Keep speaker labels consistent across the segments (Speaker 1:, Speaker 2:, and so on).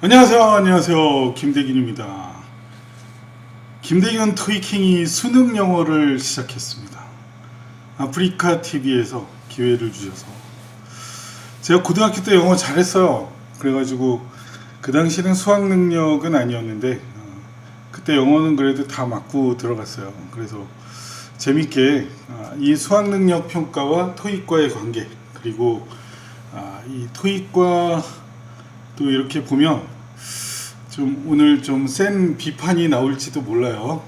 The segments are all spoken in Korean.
Speaker 1: 안녕하세요. 김대균입니다. 김대균 토익킹이 수능 영어를 시작했습니다. 아프리카 TV에서 기회를 주셔서 제가 고등학교 때 영어 잘했어요. 그래가지고 그 당시는 수학 능력은 아니었는데 그때 영어는 그래도 다 맞고 들어갔어요. 그래서 재밌게 이 수학 능력 평가와 토익과의 관계, 그리고 이 토익과 또 이렇게 보면 좀 오늘 좀 센 비판이 나올지도 몰라요.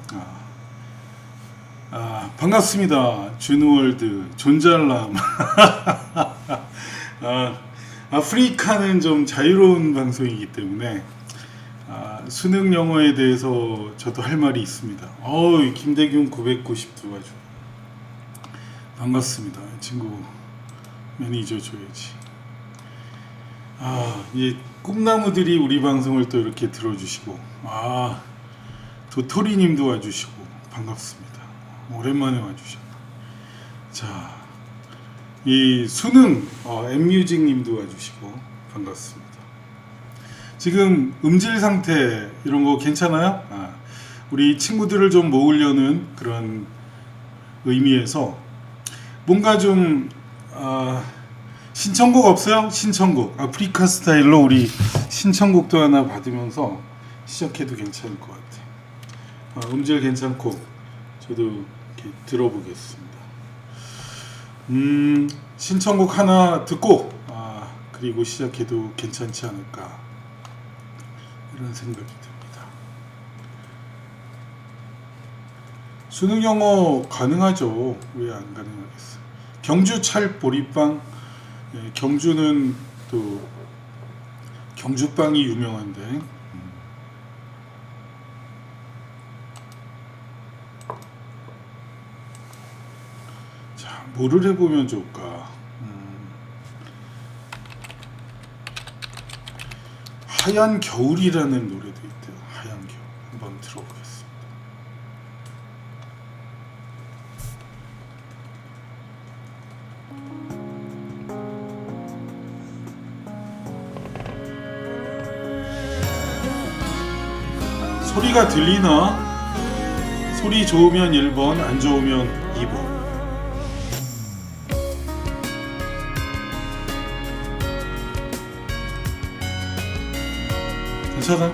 Speaker 1: 반갑습니다. 준월드 존잘남. 아프리카는 좀 자유로운 방송이기 때문에 수능 영어에 대해서 저도 할 말이 있습니다. 김대균 990도 아주 반갑습니다. 친구 매니저 줘야지. 이 꿈나무들이 우리 방송을 또 이렇게 들어주시고, 도토리님도 와주시고 반갑습니다. 오랜만에 와주셨다. 자, 이 수능 엠뮤직님도 와주시고 반갑습니다. 지금 음질 상태 이런 거 괜찮아요? 우리 친구들을 좀 모으려는 그런 의미에서 뭔가 좀 신청곡 없어요? 신청곡 아프리카 스타일로 우리 신청곡도 하나 받으면서 시작해도 괜찮을 것 같아요. 음질 괜찮고 저도 이렇게 들어보겠습니다. 신청곡 하나 듣고 그리고 시작해도 괜찮지 않을까 이런 생각이 듭니다. 수능 영어 가능하죠. 왜 안 가능하겠어요? 경주 찰 보리빵. 경주는 또 경주빵이 유명한데 자, 뭐를 해보면 좋을까? 하얀 겨울이라는 노래도 있대요. 하얀 겨울 한번 들어보겠습니다. 소리가 들리나? 소리 좋으면 1번, 안 좋으면 2번. 괜찮아?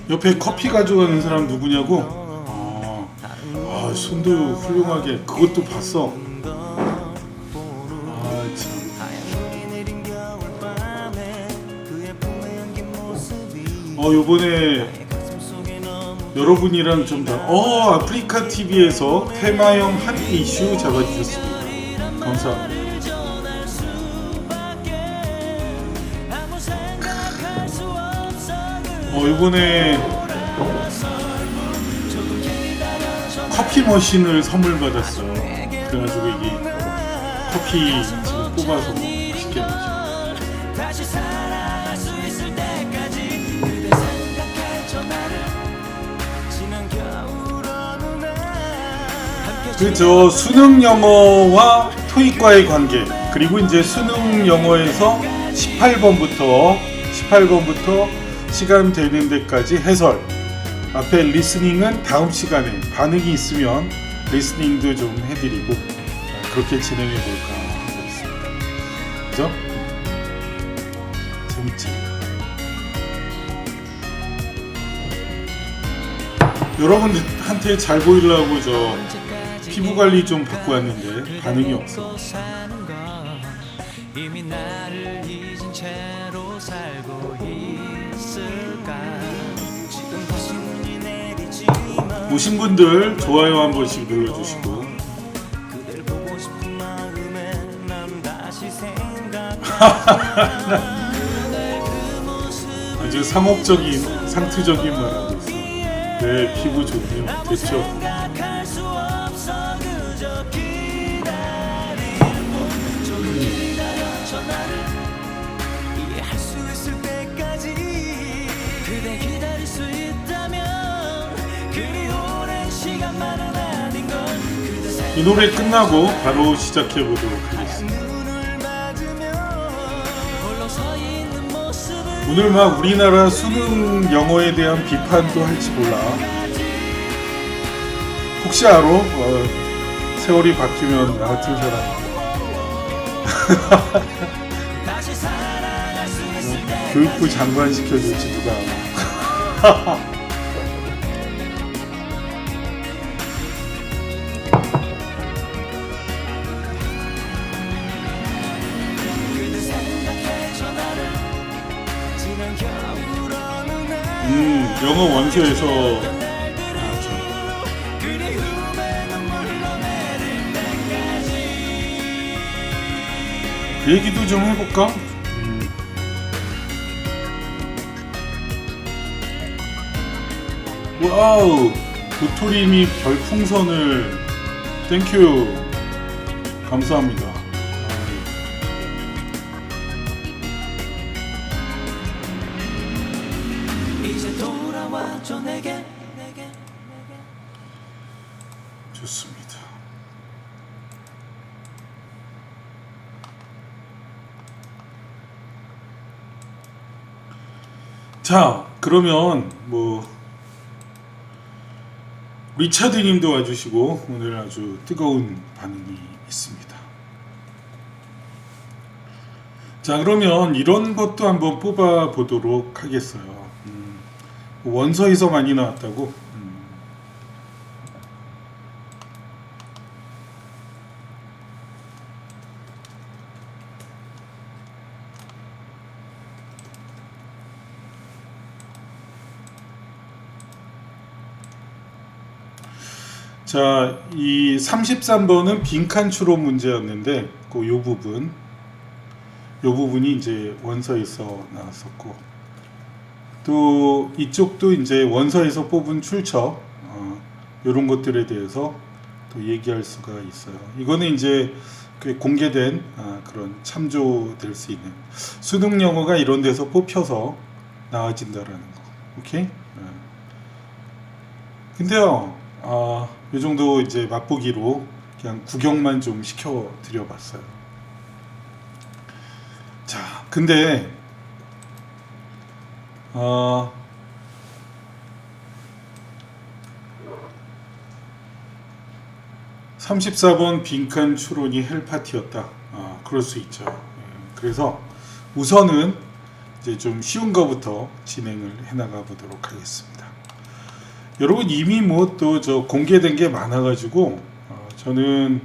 Speaker 1: 옆에 커피 가져가는 사람 누구냐고? 손도 훌륭하게 그것도 봤어. 요번에 여러분이랑 좀 더 아프리카 TV에서 테마형 한 이슈 잡아주셨습니다. 감사합니다. 요번에 커피 머신을 선물 받았어요. 그래가지고 이게 커피 지금 뽑아서 맛있게 마시고. 그렇죠. 수능 영어와 토익과의 관계, 그리고 이제 수능 영어에서 18번부터 시간 되는 데까지 해설, 앞에 리스닝은 다음 시간에 반응이 있으면 리스닝도 좀 해드리고 그렇게 진행해 볼까 하고 있습니다. 그죠? 재밌지? 여러분한테 잘 보이려고 저 피부 관리 좀 받고 왔는데 반응이 없어. 오신 분들 좋아요 한 번씩 눌러주시고. 아주 상업적인 상투적인 말 하고 있어. 네, 피부 좋네요. 됐죠? 이 노래 끝나고 바로 시작해 보도록 하겠습니다. 오늘 막 우리나라 수능 영어에 대한 비판도 할지 몰라. 혹시 알아? 세월이 바뀌면 나 같은 사람 교육부 장관 시켜줄지 누가 알아. 영어 원서에서 나왔죠. 그 얘기도 좀 해볼까? 와우, 도토리님이 별풍선을 땡큐 감사합니다. 좋습니다. 자, 그러면 리차드님도 와주시고 오늘 아주 뜨거운 반응이 있습니다. 자, 그러면 이런 것도 한번 뽑아 보도록 하겠어요. 원서에서 많이 나왔다고. 자, 이 33번은 빈칸 추론 문제였는데 요 부분이 이제 원서에서 나왔었고, 또 이쪽도 이제 원서에서 뽑은 출처 이런 것들에 대해서 또 얘기할 수가 있어요. 이거는 이제 공개된 그런 참조될 수 있는 수능 영어가 이런 데서 뽑혀서 나와진다라는 거. 오케이? 근데요, 이 정도 이제 맛보기로 그냥 구경만 좀 시켜 드려봤어요. 자, 근데 (34번) 빈칸 추론이 헬파티였다. 그럴 수 있죠. 그래서 우선은 이제 좀 쉬운 거부터 진행을 해나가 보도록 하겠습니다. 여러분 이미 또 저 공개된 게 많아가지고 저는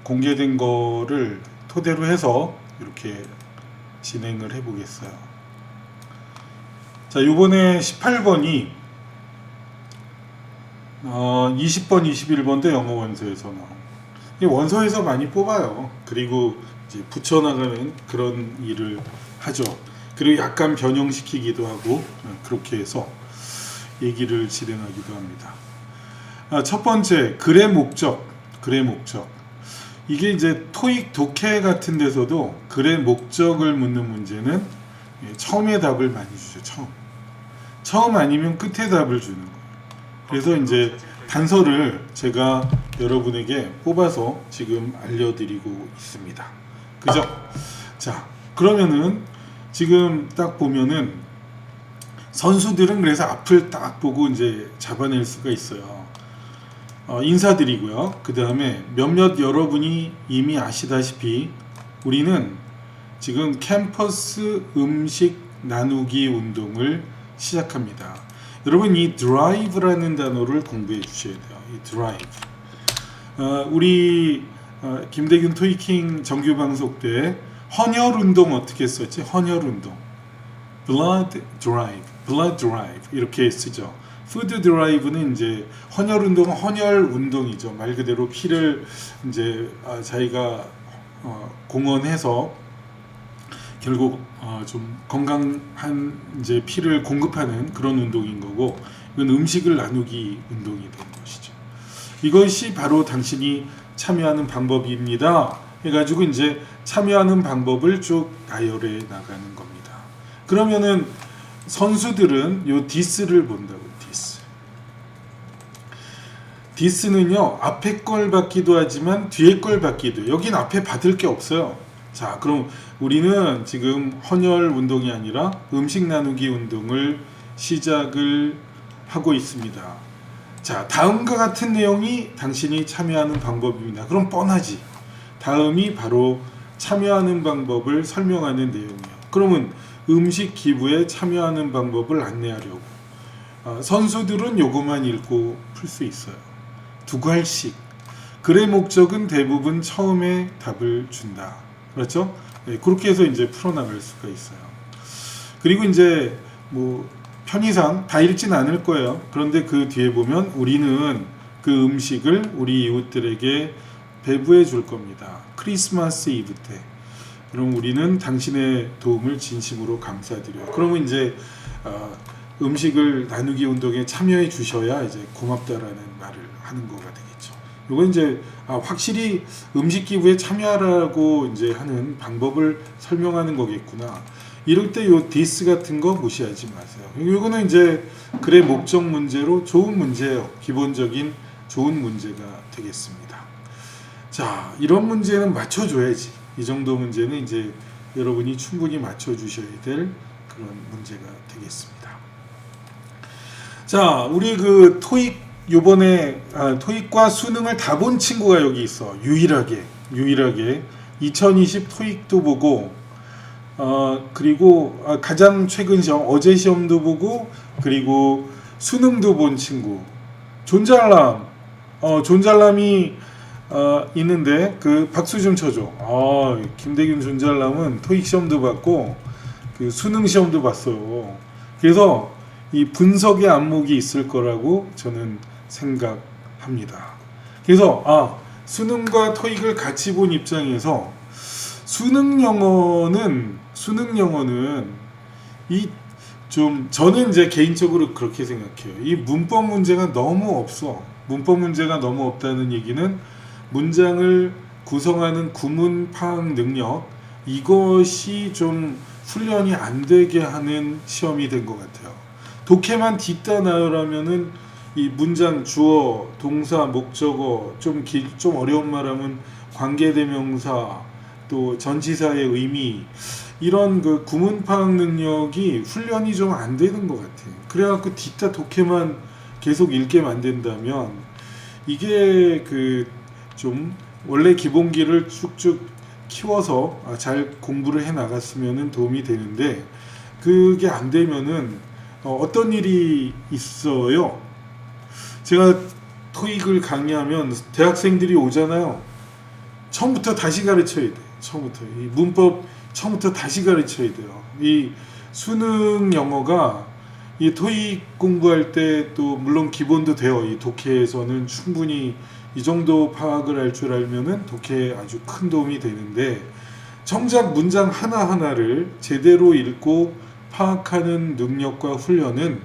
Speaker 1: 공개된 거를 토대로 해서 이렇게 진행을 해보겠어요. 자, 요번에 18번이 20번, 21번도 영어 원서에서 나온. 원서에서 많이 뽑아요. 그리고 이제 붙여나가는 그런 일을 하죠. 그리고 약간 변형시키기도 하고 그렇게 해서 얘기를 진행하기도 합니다. 첫 번째, 글의 목적. 이게 이제 토익 독해 같은 데서도 글의 목적을 묻는 문제는 처음에 답을 많이 주죠. 처음 아니면 끝에 답을 주는 거예요. 그래서 이제 단서를 제가 여러분에게 뽑아서 지금 알려드리고 있습니다. 그죠? 자, 그러면은 지금 딱 보면은 선수들은 그래서 앞을 딱 보고 이제 잡아낼 수가 있어요. 인사드리고요. 그 다음에 몇몇 여러분이 이미 아시다시피 우리는 지금 캠퍼스 음식 나누기 운동을 시작합니다. 여러분 이 드라이브라는 단어를 공부해 주셔야 돼요. 이 드라이브. 우리 김대균 토익킹 정규 방송 때 헌혈 운동 어떻게 썼지? 헌혈 운동. blood drive 이렇게 쓰죠. 푸드 드라이브는 이제 헌혈 운동은 헌혈 운동이죠. 말 그대로 피를 이제 자기가 공헌해서 결국 좀 건강한 이제 피를 공급하는 그런 운동인 거고, 이건 음식을 나누기 운동이 된 것이죠. 이것이 바로 당신이 참여하는 방법입니다. 해가지고 이제 참여하는 방법을 쭉 나열해 나가는 겁니다. 그러면은 선수들은 요 디스를 본다고. 디스는요 앞에 걸 받기도 하지만 뒤에 걸 받기도. 여긴 앞에 받을 게 없어요. 자, 그럼 우리는 지금 헌혈 운동이 아니라 음식 나누기 운동을 시작을 하고 있습니다. 자, 다음과 같은 내용이 당신이 참여하는 방법입니다. 그럼 뻔하지. 다음이 바로 참여하는 방법을 설명하는 내용이에요. 그러면 음식 기부에 참여하는 방법을 안내하려고 선수들은 요것만 읽고 풀 수 있어요. 두 갈씩. 글의 목적은 대부분 처음에 답을 준다. 그렇죠? 네, 그렇게 해서 이제 풀어나갈 수가 있어요. 그리고 이제 뭐 편의상 다 읽진 않을 거예요. 그런데 그 뒤에 보면 우리는 그 음식을 우리 이웃들에게 배부해 줄 겁니다. 크리스마스 이브 때. 그럼 우리는 당신의 도움을 진심으로 감사드려요. 그러면 이제 음식을 나누기 운동에 참여해 주셔야 이제 고맙다라는 말을 하는 거가 되겠죠. 이건 이제 확실히 음식 기부에 참여하라고 이제 하는 방법을 설명하는 거겠구나. 이럴 때 요 디스 같은 거 무시하지 마세요. 이거는 이제 글의 목적 문제로 좋은 문제예요. 기본적인 좋은 문제가 되겠습니다. 자, 이런 문제는 맞춰줘야지. 이 정도 문제는 이제 여러분이 충분히 맞춰주셔야 될 그런 문제가 되겠습니다. 자, 우리 그 토익 요번에 토익과 수능을 다 본 친구가 여기 있어. 유일하게 2020 토익도 보고 그리고 가장 최근 시험 어제 시험도 보고 그리고 수능도 본 친구 존잘남 존잘남이 있는데 그 박수 좀 쳐줘. 김대균 존잘남은 토익 시험도 봤고 그 수능 시험도 봤어요. 그래서 이 분석의 안목이 있을 거라고 저는 생각합니다. 그래서 수능과 토익을 같이 본 입장에서 수능 영어는 이 좀 저는 이제 개인적으로 그렇게 생각해요. 이 문법 문제가 너무 없어. 문법 문제가 너무 없다는 얘기는 문장을 구성하는 구문 파악 능력 이것이 좀 훈련이 안 되게 하는 시험이 된 것 같아요. 독해만 딛다 나열하면은 이 문장 주어, 동사, 목적어 좀 어려운 말하면 관계대명사 또 전치사의 의미 이런 그 구문 파악 능력이 훈련이 좀 안 되는 것 같아요. 그래갖고 뒷다 독해만 계속 읽게 만든다면 이게 그 좀 원래 기본기를 쭉쭉 키워서 잘 공부를 해 나갔으면 도움이 되는데 그게 안 되면은 어떤 일이 있어요. 제가 토익을 강의하면 대학생들이 오잖아요. 처음부터 다시 가르쳐야 돼. 처음부터 이 문법 처음부터 다시 가르쳐야 돼요. 이 수능 영어가 이 토익 공부할 때 또 물론 기본도 돼요. 이 독해에서는 충분히 이 정도 파악을 할 줄 알면은 독해에 아주 큰 도움이 되는데 정작 문장 하나하나를 제대로 읽고 파악하는 능력과 훈련은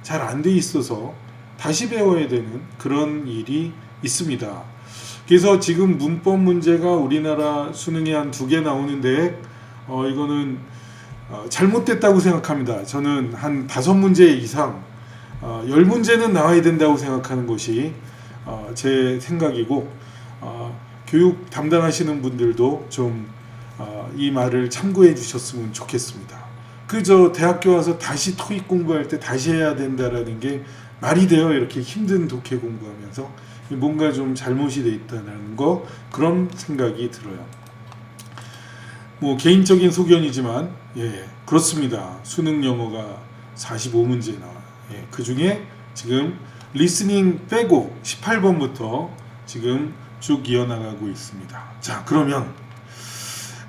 Speaker 1: 잘 안 돼 있어서 다시 배워야 되는 그런 일이 있습니다. 그래서 지금 문법 문제가 우리나라 수능에 한 2개 나오는데 이거는 잘못됐다고 생각합니다. 저는 한 5문제 이상 10문제는 나와야 된다고 생각하는 것이 제 생각이고 교육 담당하시는 분들도 좀 이 말을 참고해 주셨으면 좋겠습니다. 그저 대학교 와서 다시 토익 공부할 때 다시 해야 된다라는 게 말이 돼요. 이렇게 힘든 독해 공부하면서 뭔가 좀 잘못이 돼 있다는 거 그런 생각이 들어요. 뭐 개인적인 소견이지만 그렇습니다. 수능 영어가 45문제 나와요. 그 중에 지금 리스닝 빼고 18번부터 지금 쭉 이어나가고 있습니다. 자, 그러면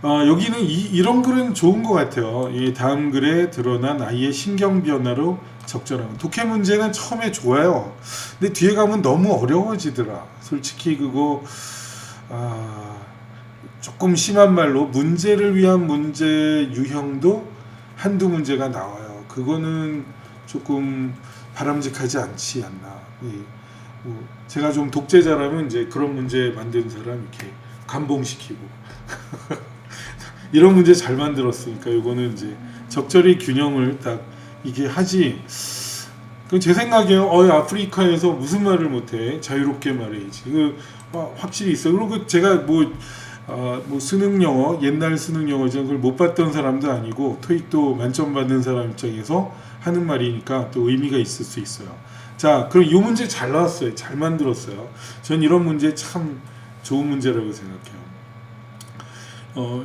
Speaker 1: 여기는 이런 글은 좋은 것 같아요. 이 다음 글에 드러난 아이의 신경 변화로 적절한 독해 문제는 처음에 좋아요. 근데 뒤에 가면 너무 어려워지더라. 솔직히 그거 조금 심한 말로 문제를 위한 문제 유형도 한두 문제가 나와요. 그거는 조금 바람직하지 않지 않나. 제가 좀 독재자라면 이제 그런 문제 만든 사람 이렇게 감봉시키고 이런 문제 잘 만들었으니까 이거는 이제 적절히 균형을 딱 이게 하지. 그럼 제 생각에는 아프리카에서 무슨 말을 못해? 자유롭게 말해야지. 확실히 있어. 그리고 제가 뭐 수능 영어, 옛날 수능 영어죠. 그걸 못 봤던 사람도 아니고 토익도 만점 받는 사람 입장에서 하는 말이니까 또 의미가 있을 수 있어요. 자, 그럼 이 문제 잘 나왔어요. 잘 만들었어요. 전 이런 문제 참 좋은 문제라고 생각해요.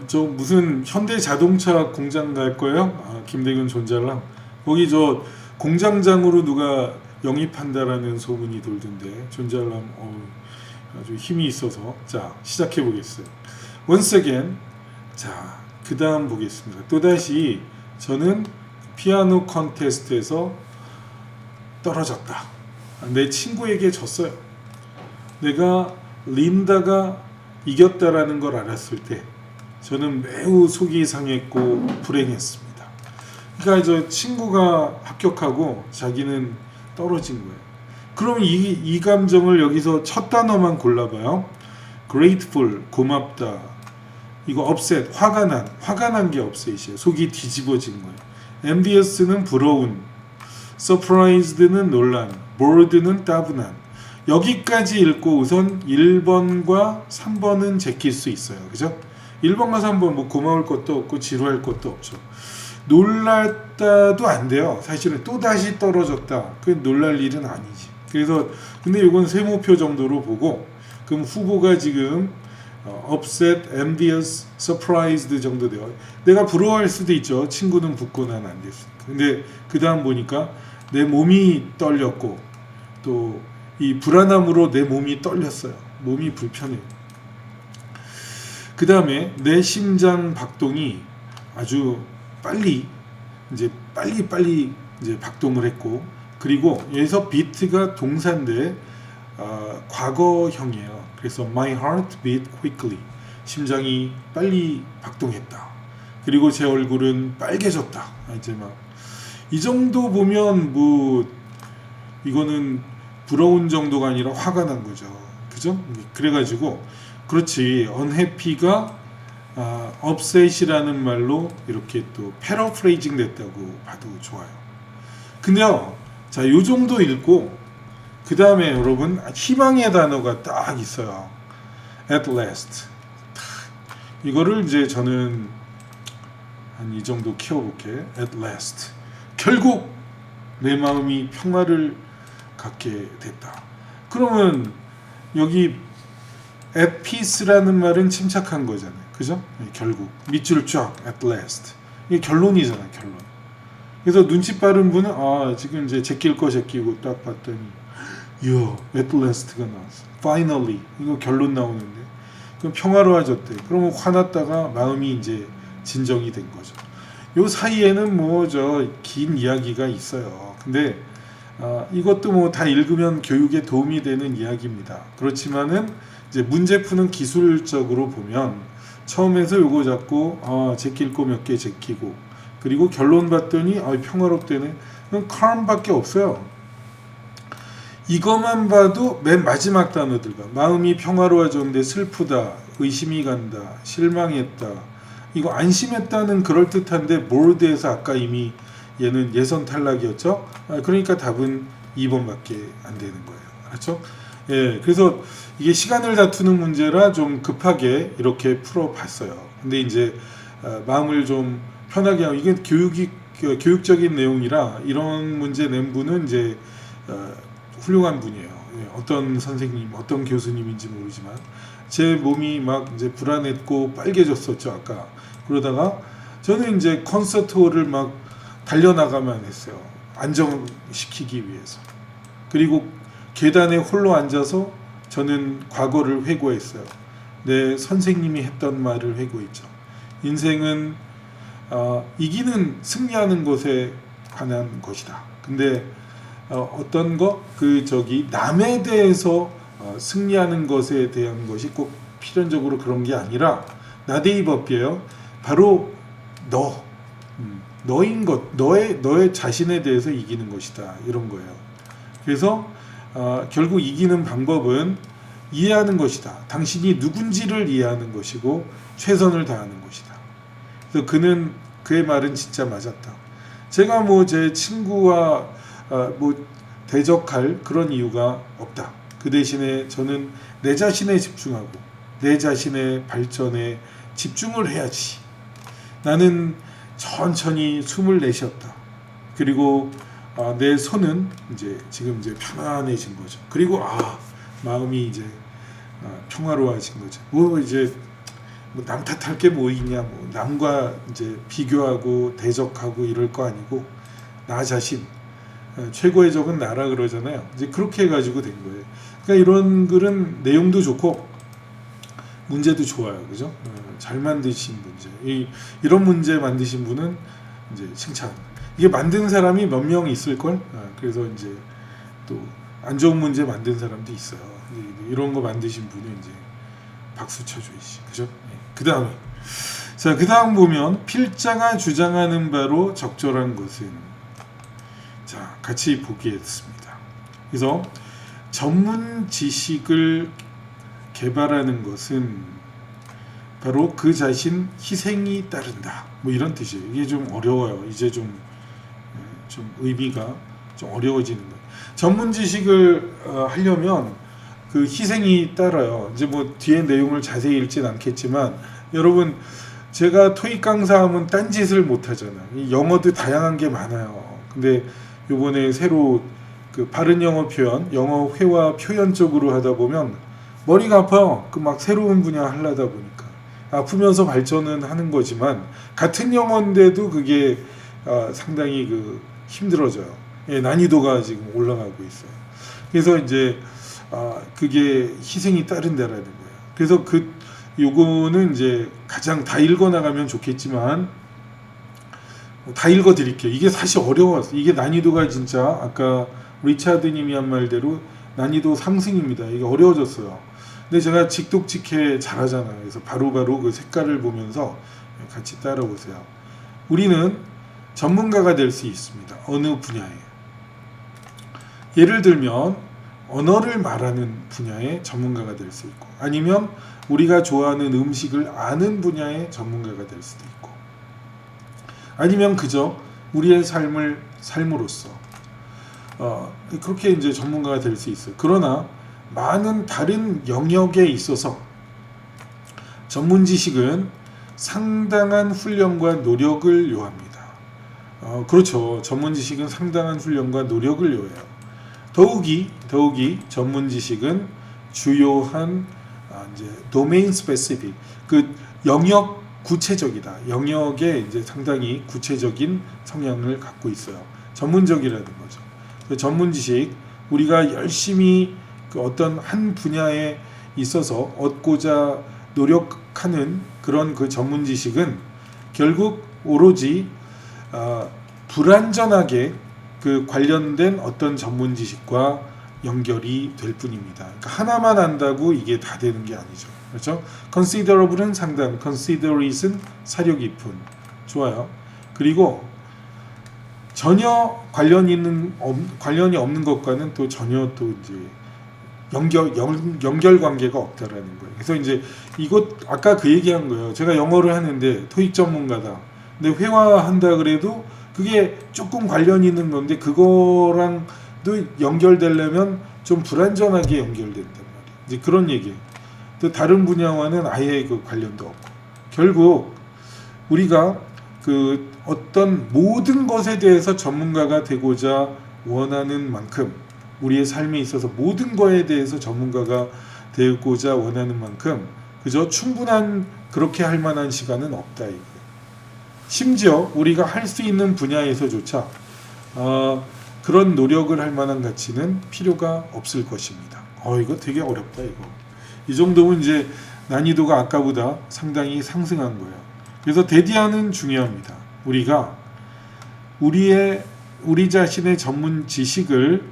Speaker 1: 저 무슨 현대 자동차 공장 갈 거예요? 김대균 존잘랑. 거기 저 공장장으로 누가 영입한다라는 소문이 돌던데 존잘랑 아주 힘이 있어서. 자, 시작해 보겠어요. Once again. 자, 그 다음 보겠습니다. 또다시 저는 피아노 컨테스트에서 떨어졌다. 내 친구에게 졌어요. 내가 린다가 이겼다라는 걸 알았을 때 저는 매우 속이 상했고 불행했습니다. 그러니까 저 친구가 합격하고 자기는 떨어진 거예요. 그럼 이 감정을 여기서 첫 단어만 골라봐요. grateful, 고맙다. 이거 upset, 화가 난 게 upset이에요. 속이 뒤집어진 거예요. envious는 부러운, surprised는 놀란, bored는 따분한. 여기까지 읽고 우선 1번과 3번은 제낄 수 있어요. 그죠? 1번과 3번 뭐 고마울 것도 없고 지루할 것도 없죠. 놀랐다도 안 돼요. 사실은 또다시 떨어졌다. 그건 놀랄 일은 아니지. 그래서 근데 이건 세모표 정도로 보고 그럼 후보가 지금 upset, envious, surprised 정도 돼요. 내가 부러워할 수도 있죠. 친구는 붙고 난 안 됐으니까. 근데 그 다음 보니까 내 몸이 떨렸고 또 이 불안함으로 내 몸이 떨렸어요. 몸이 불편해요. 그 다음에 내 심장 박동이 아주 빨리 이제 박동을 했고 그리고 여기서 비트가 동사인데 과거형이에요. 그래서 my heart beat quickly. 심장이 빨리 박동했다. 그리고 제 얼굴은 빨개졌다. 이제 막 이 정도 보면 뭐 이거는 부러운 정도가 아니라 화가 난 거죠. 그죠? 그래가지고 그렇지 unhappy가 upset이라는 말로 이렇게 또 패러프레이징 됐다고 봐도 좋아요. 근데요, 자, 요 정도 읽고 그 다음에 여러분 희망의 단어가 딱 있어요. at last. 이거를 이제 저는 한 이 정도 키워볼게. at last. 결국 내 마음이 평화를 갖게 됐다. 그러면 여기 at peace라는 말은 침착한 거잖아요. 그죠? 결국 밑줄 쫙 at last. 이게 결론이잖아요. 결론. 그래서 눈치 빠른 분은 지금 이제 제낄 거 제끼고 딱 봤더니 이야 at last가 나왔어. finally 이거 결론 나오는데 그럼 평화로워졌대. 그러면 화났다가 마음이 이제 진정이 된 거죠. 요 사이에는 뭐 긴 이야기가 있어요. 근데 이것도 뭐 다 읽으면 교육에 도움이 되는 이야기입니다. 그렇지만은 이제 문제 푸는 기술적으로 보면 처음에서 요거 잡고 제낄 거 몇 개 제끼고 그리고 결론 봤더니 평화롭대네. 그럼 calm밖에 없어요. 이것만 봐도 맨 마지막 단어들과 마음이 평화로워졌는데 슬프다, 의심이 간다, 실망했다. 이거 안심했다는 그럴듯한데 bored에서 아까 이미 얘는 예선 탈락이었죠. 그러니까 답은 2번밖에 안 되는 거예요. 그렇죠? 예, 그래서 이게 시간을 다투는 문제라 좀 급하게 이렇게 풀어봤어요. 근데 이제 마음을 좀 편하게 하고 이게 교육적인 내용이라 이런 문제 낸 분은 이제 훌륭한 분이에요. 예, 어떤 선생님, 어떤 교수님인지 모르지만 제 몸이 막 이제 불안했고 빨개졌었죠 아까. 그러다가 저는 이제 콘서트홀을 막 달려나가만 했어요. 안정시키기 위해서. 그리고 계단에 홀로 앉아서 저는 과거를 회고했어요. 내 선생님이 했던 말을 회고했죠. 인생은 이기는 승리하는 것에 관한 것이다. 근데 어떤 거 남에 대해서 승리하는 것에 대한 것이 꼭 필연적으로 그런 게 아니라 나데이 법이에요. 바로 너인 것, 너의 자신에 대해서 이기는 것이다. 이런 거예요. 그래서 결국 이기는 방법은 이해하는 것이다. 당신이 누군지를 이해하는 것이고 최선을 다하는 것이다. 그래서 그의 말은 진짜 맞았다. 제가 뭐 제 친구와 뭐 대적할 그런 이유가 없다. 그 대신에 저는 내 자신에 집중하고 내 자신의 발전에 집중을 해야지. 나는 천천히 숨을 내쉬었다. 그리고 내 손은 지금 편안해진 거죠. 그리고 마음이 이제 평화로워진 거죠. 뭐 이제 남 탓할 게 뭐 있냐, 뭐 남과 이제 비교하고 대적하고 이럴 거 아니고 나 자신, 최고의 적은 나라 그러잖아요. 이제 그렇게 해가지고 된 거예요. 그러니까 이런 글은 내용도 좋고 문제도 좋아요, 그죠? 잘 만드신 문제. 이런 문제 만드신 분은 이제 칭찬. 이게 만든 사람이 몇 명 있을 걸. 그래서 이제 또 안 좋은 문제 만든 사람도 있어요. 이런 거 만드신 분은 이제 박수 쳐줘야지, 그죠? 그 다음에 그 다음 보면 필자가 주장하는 바로 적절한 것은 같이 보겠습니다. 그래서 전문 지식을 개발하는 것은 바로 그 자신 희생이 따른다. 뭐 이런 뜻이에요. 이게 좀 어려워요. 이제 좀 의미가 좀 어려워지는 거예요. 전문 지식을 하려면 그 희생이 따라요. 이제 뭐 뒤에 내용을 자세히 읽진 않겠지만 여러분 제가 토익 강사하면 딴짓을 못 하잖아요. 영어도 다양한 게 많아요. 근데 요번에 새로 그 바른 영어 표현, 영어 회화 표현 쪽으로 하다 보면 머리가 아파요. 그 막 새로운 분야 하려다 보니까 아프면서 발전은 하는 거지만 같은 영어인데도 그게 상당히 힘들어져요. 난이도가 지금 올라가고 있어요. 그래서 이제 그게 희생이 따른다라는 거예요. 그래서 요거는 이제 가장 다 읽어 나가면 좋겠지만 다 읽어 드릴게요. 이게 사실 어려워서 이게 난이도가 진짜 아까 리차드님이 한 말대로 난이도 상승입니다. 이게 어려워졌어요. 근데 제가 직독직해 잘하잖아요. 그래서 바로바로 그 색깔을 보면서 같이 따라오세요. 우리는 전문가가 될 수 있습니다. 어느 분야에. 예를 들면 언어를 말하는 분야의 전문가가 될 수 있고 아니면 우리가 좋아하는 음식을 아는 분야의 전문가가 될 수도 있고 아니면 그저 우리의 삶으로서 그렇게 이제 전문가가 될 수 있어요. 그러나 많은 다른 영역에 있어서 전문 지식은 상당한 훈련과 노력을 요합니다. 그렇죠. 전문 지식은 상당한 훈련과 노력을 요해요. 더욱이 전문 지식은 주요한 이제 도메인 스페시픽 그 영역 구체적이다. 영역에 이제 상당히 구체적인 성향을 갖고 있어요. 전문적이라는 거죠. 전문 지식 우리가 열심히 어떤 한 분야에 있어서 얻고자 노력하는 그런 그 전문 지식은 결국 오로지 불완전하게 그 관련된 어떤 전문 지식과 연결이 될 뿐입니다. 그러니까 하나만 안다고 이게 다 되는 게 아니죠. 그렇죠? considerable은 상당, considerat은 사려 깊은. 좋아요. 그리고 전혀 관련이 없는 것과는 또 전혀 또 이제 연결 관계가 없다라는 거예요. 그래서 이제 이것 아까 그 얘기한 거예요. 제가 영어를 하는데 토익 전문가다. 근데 회화한다 그래도 그게 조금 관련이 있는 건데 그거랑도 연결되려면 좀 불완전하게 연결된단 말이에요. 이제 그런 얘기예요. 또 다른 분야와는 아예 그 관련도 없고 결국 우리가 그 어떤 모든 것에 대해서 전문가가 되고자 원하는 만큼 우리의 삶에 있어서 모든 거에 대해서 전문가가 되고자 원하는 만큼 그저 충분한 그렇게 할 만한 시간은 없다 이거. 심지어 우리가 할 수 있는 분야에서조차 그런 노력을 할 만한 가치는 필요가 없을 것입니다. 이거 되게 어렵다 이거. 이 정도면 이제 난이도가 아까보다 상당히 상승한 거예요. 그래서 대디아는 중요합니다. 우리가 우리 자신의 전문 지식을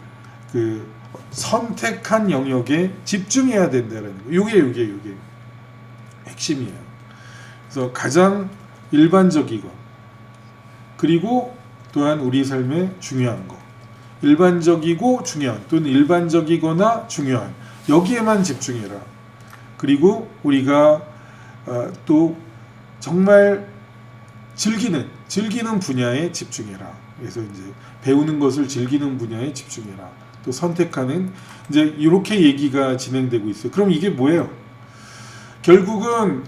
Speaker 1: 그 선택한 영역에 집중해야 된다는 거. 요게 핵심이에요. 그래서 가장 일반적이고 그리고 또한 우리 삶에 중요한 거. 일반적이고 중요한 또는 일반적이거나 중요한 여기에만 집중해라. 그리고 우리가 또 정말 즐기는 분야에 집중해라. 그래서 이제 배우는 것을 즐기는 분야에 집중해라. 또 선택하는 이제 이렇게 얘기가 진행되고 있어요. 그럼 이게 뭐예요? 결국은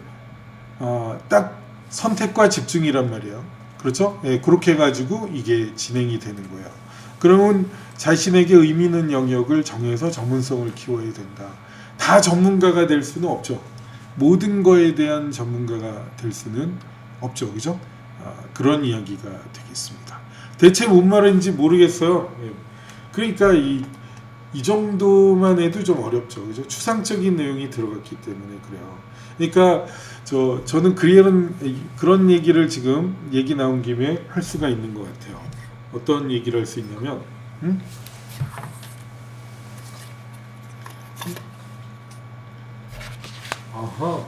Speaker 1: 딱 선택과 집중이란 말이에요. 그렇죠? 예, 그렇게 해가지고 이게 진행이 되는 거예요. 그러면 자신에게 의미 있는 영역을 정해서 전문성을 키워야 된다. 다 전문가가 될 수는 없죠. 모든 거에 대한 전문가가 될 수는 없죠. 그죠? 그런 이야기가 되겠습니다. 대체 뭔 말인지 모르겠어요. 예. 그러니까 이 정도만 해도 좀 어렵죠. 그죠? 추상적인 내용이 들어갔기 때문에 그래요. 그러니까 저는 그런 얘기를 지금 얘기 나온 김에 할 수가 있는 것 같아요. 어떤 얘기를 할 수 있냐면, 아하,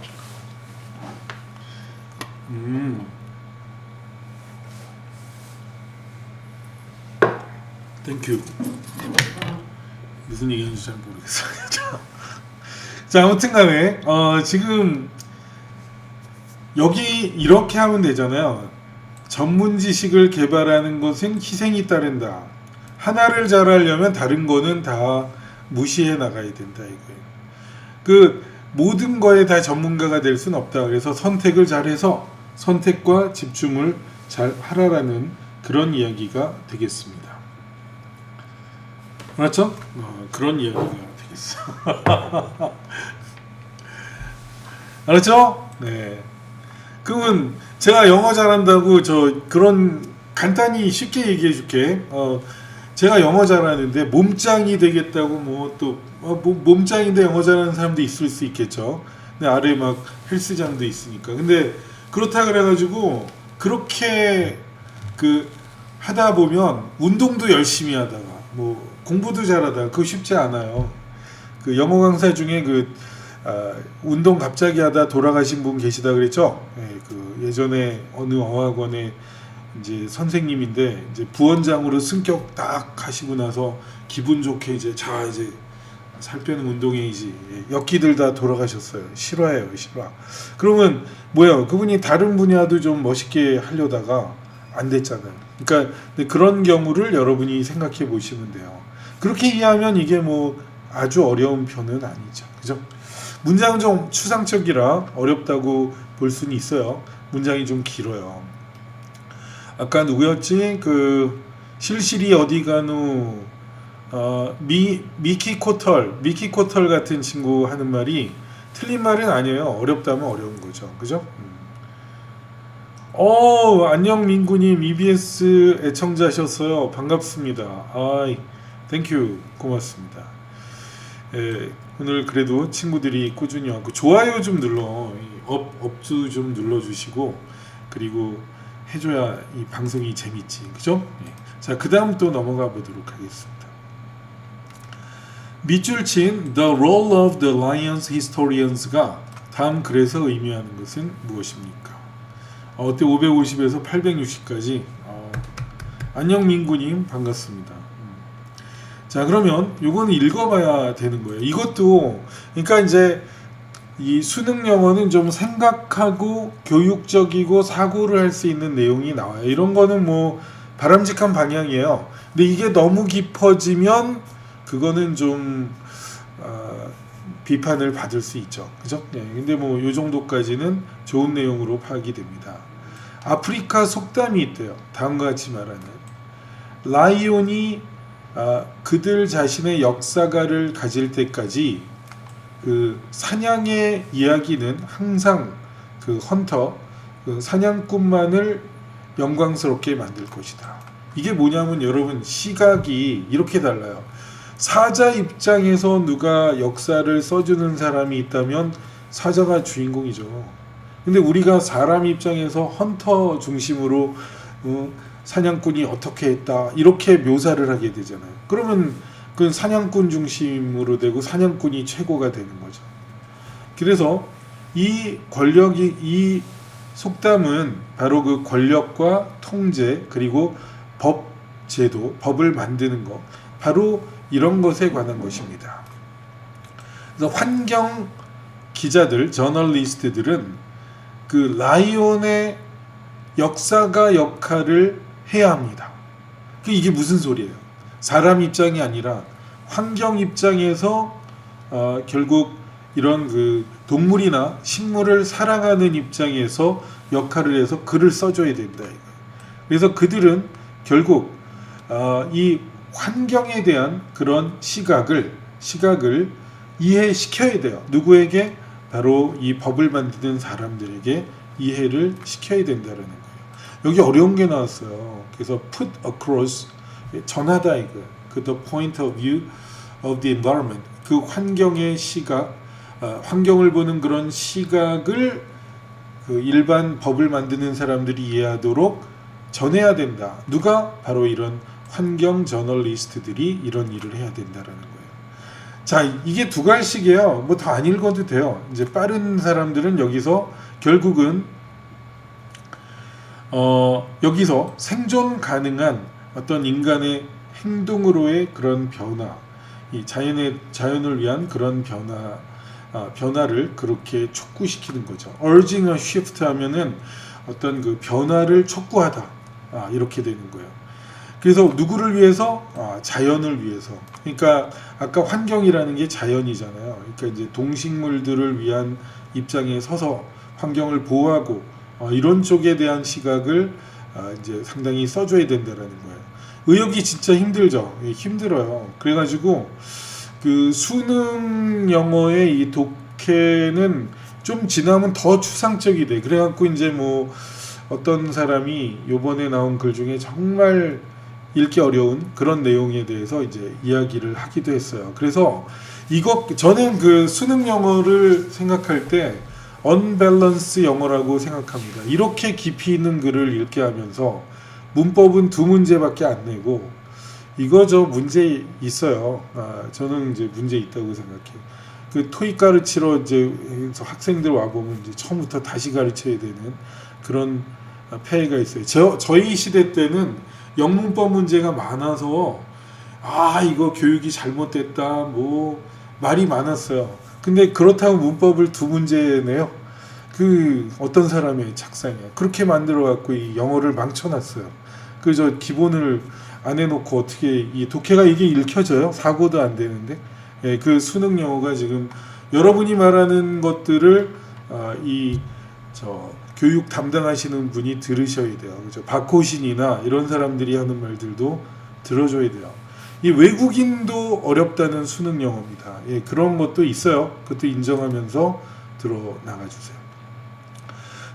Speaker 1: 땡큐. 무슨 얘기인지 잘 모르겠어요. 자, 아무튼 간에 지금 여기 이렇게 하면 되잖아요. 전문 지식을 개발하는 것은 희생이 따른다. 하나를 잘하려면 다른 거는 다 무시해 나가야 된다 이거예요. 그 모든 거에 다 전문가가 될 수는 없다. 그래서 선택을 잘해서 선택과 집중을 잘 하라라는 그런 이야기가 되겠습니다. 맞죠? 그런 이야기가 되겠어. 알았죠? 네. 그러면 제가 영어 잘한다고 그런 간단히 쉽게 얘기해 줄게. 제가 영어 잘하는데 몸짱이 되겠다고 몸짱인데 영어 잘하는 사람도 있을 수 있겠죠. 근데 아래 막 헬스장도 있으니까. 근데 그렇다 그래가지고 그렇게 하다 보면 운동도 열심히 하다가 공부도 잘하다가 그거 쉽지 않아요. 그 영어 강사 중에 운동 갑자기 하다 돌아가신 분 계시다 그랬죠. 네, 예전에 어느 어학원의 이제 선생님인데 이제 부원장으로 승격 딱 하시고 나서 기분 좋게 이제 살 빼는 운동회이지 역기들 다 돌아가셨어요. 실화예요, 실화. 그러면 뭐야? 그분이 다른 분야도 좀 멋있게 하려다가 안 됐잖아요. 그러니까 그런 경우를 여러분이 생각해 보시면 돼요. 그렇게 이해하면 이게 아주 어려운 편은 아니죠. 그죠? 문장은 좀 추상적이라 어렵다고 볼 수는 있어요. 문장이 좀 길어요. 아까 누구였지? 실실이 어디 가누 미키 코털 같은 친구 하는 말이 틀린 말은 아니에요. 어렵다면 어려운 거죠. 그죠? 안녕 민구님 EBS 애청자셨어요. 반갑습니다. 땡큐 고맙습니다. 오늘 그래도 친구들이 꾸준히 왔고 좋아요 좀 눌러 업주 좀 눌러주시고 그리고 해줘야 이 방송이 재밌지. 그죠? 자, 그 다음 또 넘어가 보도록 하겠습니다. 밑줄 친 The Role of the Lions Historians가 다음 글에서 의미하는 것은 무엇입니까? 어때 550에서 860까지 안녕 민구님 반갑습니다. 자, 그러면 요거는 읽어봐야 되는 거예요. 이것도 그러니까 이제 이 수능 영어는 좀 생각하고 교육적이고 사고를 할 수 있는 내용이 나와요. 이런 거는 바람직한 방향이에요. 근데 이게 너무 깊어지면 그거는 좀 비판을 받을 수 있죠. 그죠? 근데 요 정도까지는 좋은 내용으로 파악이 됩니다. 아프리카 속담이 있대요. 다음과 같이 말하는 라이온이 그들 자신의 역사가를 가질 때까지 사냥의 이야기는 항상 헌터 사냥꾼만을 영광스럽게 만들 것이다. 이게 뭐냐면 여러분 시각이 이렇게 달라요. 사자 입장에서 누가 역사를 써주는 사람이 있다면 사자가 주인공이죠. 근데 우리가 사람 입장에서 헌터 중심으로 사냥꾼이 어떻게 했다 이렇게 묘사를 하게 되잖아요. 그러면 그 사냥꾼 중심으로 되고 사냥꾼이 최고가 되는 거죠. 그래서 이 속담은 바로 그 권력과 통제 그리고 법 제도, 법을 만드는 것 바로 이런 것에 관한 것입니다. 그래서 환경 기자들, 저널리스트들은 라이온의 역사가 역할을 해야 합니다. 이게 무슨 소리예요? 사람 입장이 아니라 환경 입장에서 결국 이런 그 동물이나 식물을 사랑하는 입장에서 역할을 해서 글을 써줘야 된다 이거예요. 그래서 그들은 결국 이 환경에 대한 그런 시각을 이해시켜야 돼요. 누구에게? 바로 이 법을 만드는 사람들에게 이해를 시켜야 된다는 거예요. 여기 어려운 게 나왔어요. 그래서 put across, 전하다 이거예요. 그 the point of view of the environment, 그 환경의 시각, 환경을 보는 그런 시각을 그 일반 법을 만드는 사람들이 이해하도록 전해야 된다. 누가? 바로 이런 환경 저널리스트들이 이런 일을 해야 된다라는 거예요. 자, 이게 두 갈씩이에요. 뭐 더 안 읽어도 돼요. 이제 빠른 사람들은 여기서 결국은 여기서 생존 가능한 어떤 인간의 행동으로의 그런 변화, 이 자연을 위한 그런 변화를 그렇게 촉구시키는 거죠. urging a shift 하면은 어떤 그 변화를 촉구하다, 이렇게 되는 거예요. 그래서 누구를 위해서? 자연을 위해서. 그러니까 아까 환경이라는 게 자연이잖아요. 그러니까 이제 동식물들을 위한 입장에 서서 환경을 보호하고 이런 쪽에 대한 시각을 이제 상당히 써줘야 된다라는 거예요. 의역이 진짜 힘들죠. 힘들어요. 그래가지고 그 수능 영어의 이 독해는 좀 지나면 더 추상적이 돼. 그래갖고 이제 뭐 어떤 사람이 요번에 나온 글 중에 정말 읽기 어려운 그런 내용에 대해서 이제 이야기를 하기도 했어요. 그래서 저는 그 수능 영어를 생각할 때 언밸런스 영어라고 생각합니다. 이렇게 깊이 있는 글을 읽게 하면서 문법은 2문제밖에 안 내고 이거 저 문제 있어요. 저는 이제 문제 있다고 생각해요. 그 토익 가르치러 이제 학생들 와 보면 이제 처음부터 다시 가르쳐야 되는 그런 폐해가 있어요. 저희 시대 때는 영문법 문제가 많아서 이거 교육이 잘못됐다 뭐 말이 많았어요. 근데 그렇다고 문법을 2문제 내요? 그 어떤 사람의 착상이야. 그렇게 만들어 갖고 이 영어를 망쳐놨어요. 그저 기본을 안 해놓고 어떻게 이 독해가 이게 읽혀져요? 사고도 안 되는데. 그 수능 영어가 지금 여러분이 말하는 것들을 교육 담당하시는 분이 들으셔야 돼요. 그죠? 박호신이나 이런 사람들이 하는 말들도 들어줘야 돼요. 이 외국인도 어렵다는 수능 영어입니다. 그런 것도 있어요. 그것도 인정하면서 들어 나가주세요.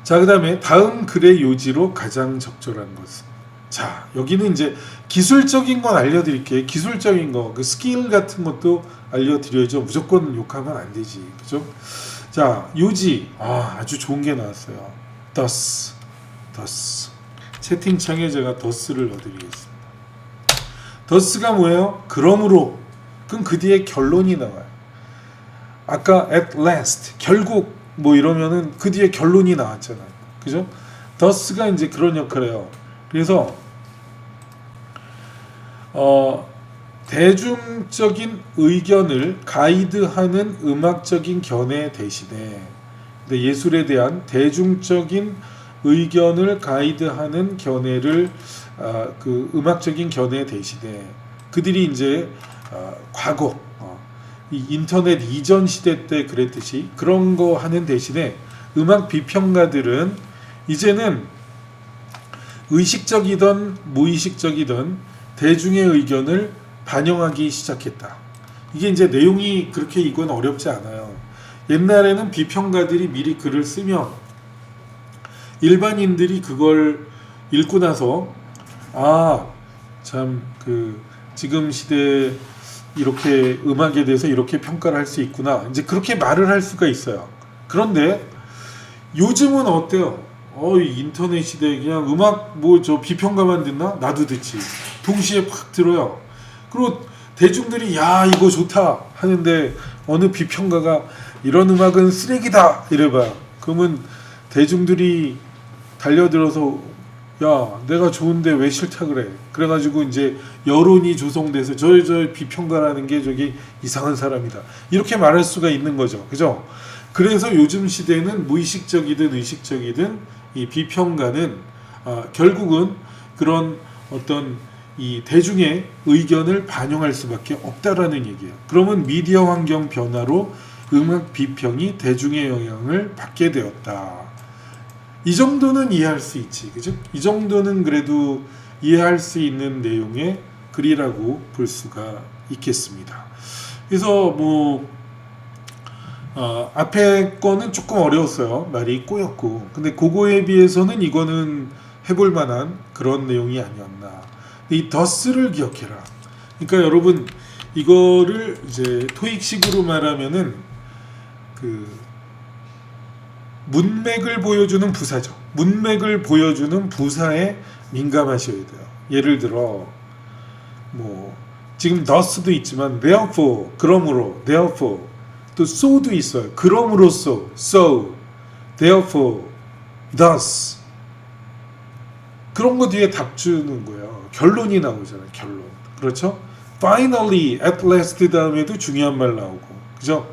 Speaker 1: 자, 그 다음에 다음 글의 요지로 가장 적절한 것은. 자, 여기는 이제 기술적인 건 알려드릴게요. 기술적인 거, 그 스킬 같은 것도 알려드려야죠. 무조건 욕하면 안 되지. 그죠? 자, 요지. 아주 좋은 게 나왔어요. thus. 채팅창에 제가 thus를 넣어드리겠습니다. thus가 뭐예요? 그러므로. 그럼 그 뒤에 결론이 나와요. 아까 at last, 결국 뭐 이러면은 그 뒤에 결론이 나왔잖아요. 그죠? thus가 이제 그런 역할을 해요. 그래서 대중적인 의견을 가이드하는 음악적인 견해 대신에 예술에 대한 대중적인 의견을 가이드하는 견해를 그 음악적인 견해 대신에 그들이 이제 과거 이 인터넷 이전 시대 때 그랬듯이 그런 거 하는 대신에 음악 비평가들은 이제는 의식적이든 무의식적이든 대중의 의견을 반영하기 시작했다. 이게 이제 내용이 그렇게 이건 어렵지 않아요. 옛날에는 비평가들이 미리 글을 쓰면 일반인들이 그걸 읽고 나서 참 그 지금 시대에 이렇게 음악에 대해서 이렇게 평가를 할 수 있구나. 이제 그렇게 말을 할 수가 있어요. 그런데 요즘은 어때요? 이 인터넷 시대에 그냥 음악 저 비평가만 듣나? 나도 듣지. 동시에 팍 들어요. 그리고 대중들이 이거 좋다 하는데 어느 비평가가 이런 음악은 쓰레기다 이래봐요. 그러면 대중들이 달려들어서 내가 좋은데 왜 싫다 그래? 그래가지고 이제 여론이 조성돼서 저 비평가라는 게 저기 이상한 사람이다. 이렇게 말할 수가 있는 거죠. 그죠? 그래서 요즘 시대는 무의식적이든 의식적이든 이 비평가는 결국은 그런 어떤 이 대중의 의견을 반영할 수밖에 없다라는 얘기예요. 그러면 미디어 환경 변화로 음악 비평이 대중의 영향을 받게 되었다. 이 정도는 이해할 수 있지, 그죠? 이 정도는 그래도 이해할 수 있는 내용의 글이라고 볼 수가 있겠습니다. 그래서 뭐 앞에 거는 조금 어려웠어요. 말이 꼬였고, 근데 그거에 비해서는 이거는 해볼 만한 그런 내용이 아니었나. 이 더스를 기억해라. 그러니까 여러분 이거를 이제 토익식으로 말하면은 그 문맥을 보여주는 부사죠. 문맥을 보여주는 부사에 민감하셔야 돼요. 예를 들어 뭐 지금 thus도 있지만 therefore 그러므로 therefore 또 so도 있어요. 그럼으로써 so therefore thus 그런 거 뒤에 답 주는 거예요. 결론이 나오잖아요. 결론. 그렇죠? finally, at last 다음에도 중요한 말 나오고. 그죠?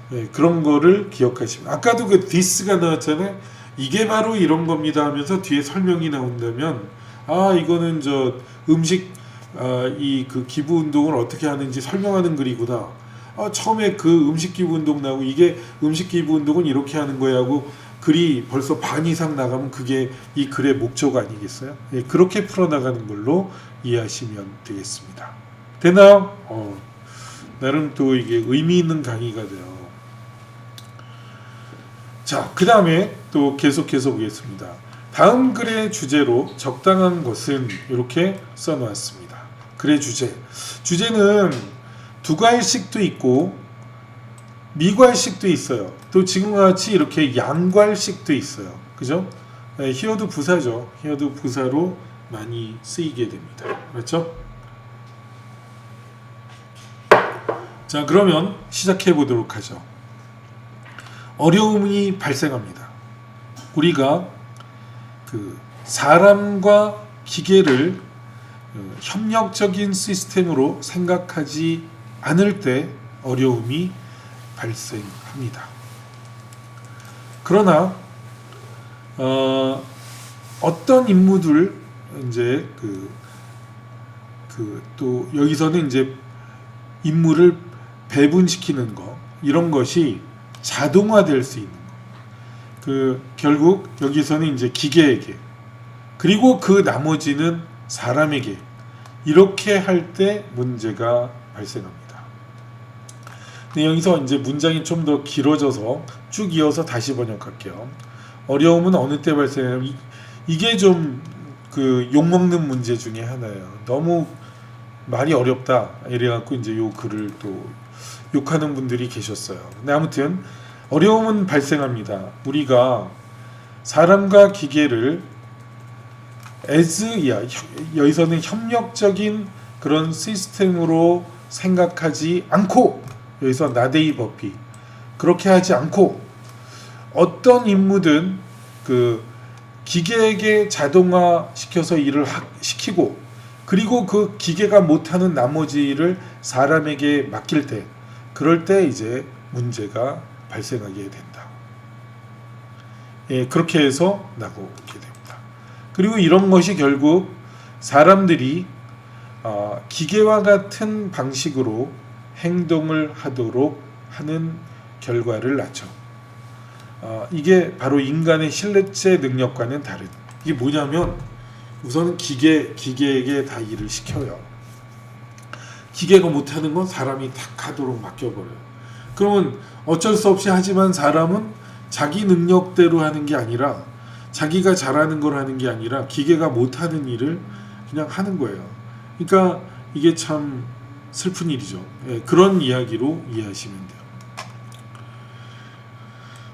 Speaker 1: 네, 그런 거를 기억하시면. 아까도 그 this가 나왔잖아요. 이게 바로 이런 겁니다 하면서 뒤에 설명이 나온다면 이거는 저 음식 이 그 기부 운동을 어떻게 하는지 설명하는 글이구나. 처음에 그 음식 기부 운동 나오고 이게 음식 기부 운동은 이렇게 하는 거야 하고 글이 벌써 반 이상 나가면 그게 이 글의 목적 아니겠어요? 예, 그렇게 풀어나가는 걸로 이해하시면 되겠습니다. 되나요? 나름 또 이게 의미 있는 강의가 돼요. 자, 그 다음에 또 계속해서 보겠습니다. 다음 글의 주제로 적당한 것은 이렇게 써놓았습니다. 글의 주제는 두괄식도 있고 미괄식도 있어요. 또 지금과 같이 이렇게 양괄식도 있어요. 그죠? 네, 히어도 부사죠. 히어도 부사로 많이 쓰이게 됩니다. 그렇죠? 자, 그러면 시작해 보도록 하죠. 어려움이 발생합니다. 우리가 그 사람과 기계를 협력적인 시스템으로 생각하지 않을 때 어려움이 발생합니다. 그러나 어떤 인물들 이제 또 여기서는 이제 인물을 배분시키는 거 이런 것이 자동화될 수 있는 거. 결국 여기서는 이제 기계에게 그리고 그 나머지는 사람에게 이렇게 할 때 문제가 발생합니다. 근데 여기서 이제 문장이 좀 더 길어져서 쭉 이어서 다시 번역할게요. 어려움은 어느 때 발생하냐면 이게 좀 그 욕먹는 문제 중에 하나예요. 너무 말이 어렵다 이래갖고 이제 요 글을 또 욕하는 분들이 계셨어요. 근데 아무튼 어려움은 발생합니다. 우리가 사람과 기계를 여기서는 협력적인 그런 시스템으로 생각하지 않고 여기서 나데이 버피 그렇게 하지 않고 어떤 임무든 그 기계에게 자동화 시켜서 일을 시키고 그리고 그 기계가 못하는 나머지 일을 사람에게 맡길 때 그럴 때 이제 문제가 발생하게 된다. 예, 그렇게 해서 나오게 됩니다. 그리고 이런 것이 결국 사람들이 기계와 같은 방식으로 행동을 하도록 하는 결과를 낳죠. 이게 바로 인간의 실내체 능력과는 다른. 이게 뭐냐면 우선 기계에게 다 일을 시켜요. 기계가 못하는 건 사람이 탁 하도록 맡겨버려요. 그러면 어쩔 수 없이 하지만 사람은 자기 능력대로 하는 게 아니라 자기가 잘하는 걸 하는 게 아니라 기계가 못하는 일을 그냥 하는 거예요. 그러니까 이게 참 슬픈 일이죠. 예, 그런 이야기로 이해하시면 돼요.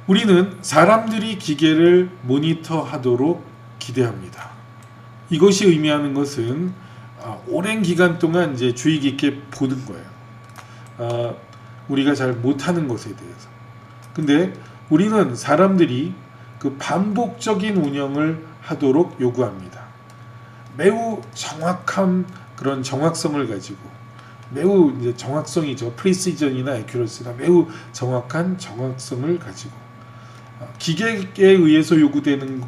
Speaker 1: 우리는 사람들이 기계를 모니터하도록 기대합니다. 이것이 의미하는 것은 오랜 기간 동안 이제 주의 깊게 보는 거예요. 우리가 잘 못하는 것에 대해서. 근데 우리는 사람들이 그 반복적인 운영을 하도록 요구합니다. 매우 정확한 그런 정확성을 가지고 매우 이제 정확성이죠. 프리시전이나 애큐러시나 매우 정확한 정확성을 가지고 기계에 의해서 요구되는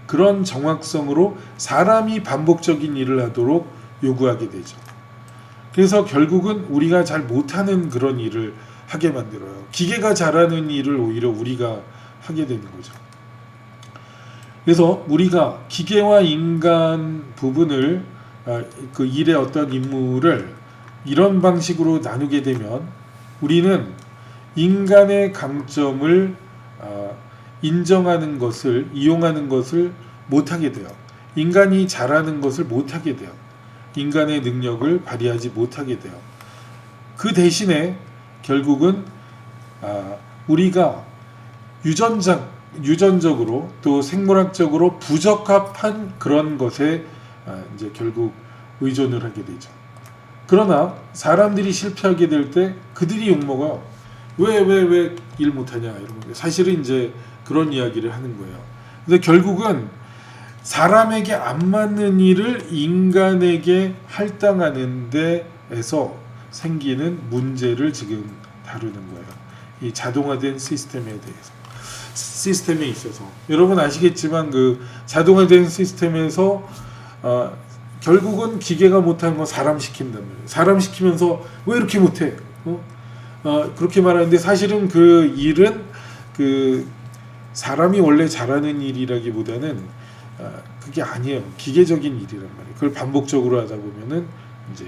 Speaker 2: 그런 정확성으로 사람이 반복적인 일을 하도록 요구하게 되죠. 그래서 결국은 우리가 잘 못하는 그런 일을 하게 만들어요. 기계가 잘하는 일을 오히려 우리가 하게 되는 거죠. 그래서 우리가 기계와 인간 부분을 그 일의 어떤 임무를 이런 방식으로 나누게 되면 우리는 인간의 강점을 인정하는 것을 이용하는 것을 못하게 돼요. 인간이 잘하는 것을 못하게 돼요. 인간의 능력을 발휘하지 못하게 돼요. 그 대신에 결국은 우리가 유전적으로 또 생물학적으로 부적합한 그런 것에 이제 결국 의존을 하게 되죠. 그러나 사람들이 실패하게 될 때 그들이 욕먹어요. 왜 일 못하냐 이런 거. 사실은 이제 그런 이야기를 하는 거예요. 근데 결국은 사람에게 안 맞는 일을 인간에게 할당하는 데에서 생기는 문제를 지금 다루는 거예요. 이 자동화된 시스템에 있어서 여러분 아시겠지만 그 자동화된 시스템에서 결국은 기계가 못하는 건 사람 시킨단 말이에요. 사람 시키면서 왜 이렇게 못해? 그렇게 말하는데 사실은 그 일은 그 사람이 원래 잘하는 일이라기보다는 그게 아니에요. 기계적인 일이란 말이에요. 그걸 반복적으로 하다 보면은 이제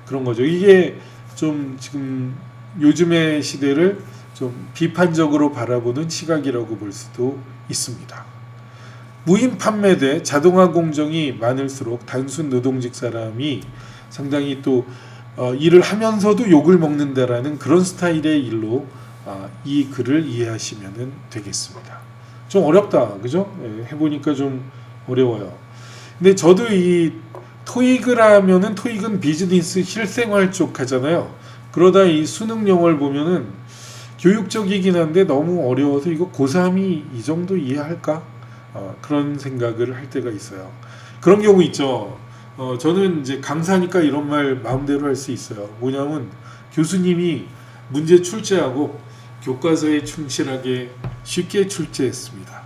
Speaker 2: 그런 거죠. 이게 좀 지금 요즘의 시대를 좀 비판적으로 바라보는 시각이라고 볼 수도 있습니다. 무인 판매대 자동화 공정이 많을수록 단순 노동직 사람이 상당히 또 일을 하면서도 욕을 먹는다라는 그런 스타일의 일로 이 글을 이해하시면 되겠습니다. 좀 어렵다, 그죠? 해보니까 좀 어려워요. 근데 저도 이 토익을 하면은 토익은 비즈니스 실생활 쪽 하잖아요. 그러다 이 수능 영어를 보면은 교육적이긴 한데 너무 어려워서 이거 고3이 이 정도 이해할까? 그런 생각을 할 때가 있어요. 그런 경우 있죠. 저는 이제 강사니까 이런 말 마음대로 할 수 있어요. 뭐냐면 교수님이 문제 출제하고 교과서에 충실하게 쉽게 출제했습니다.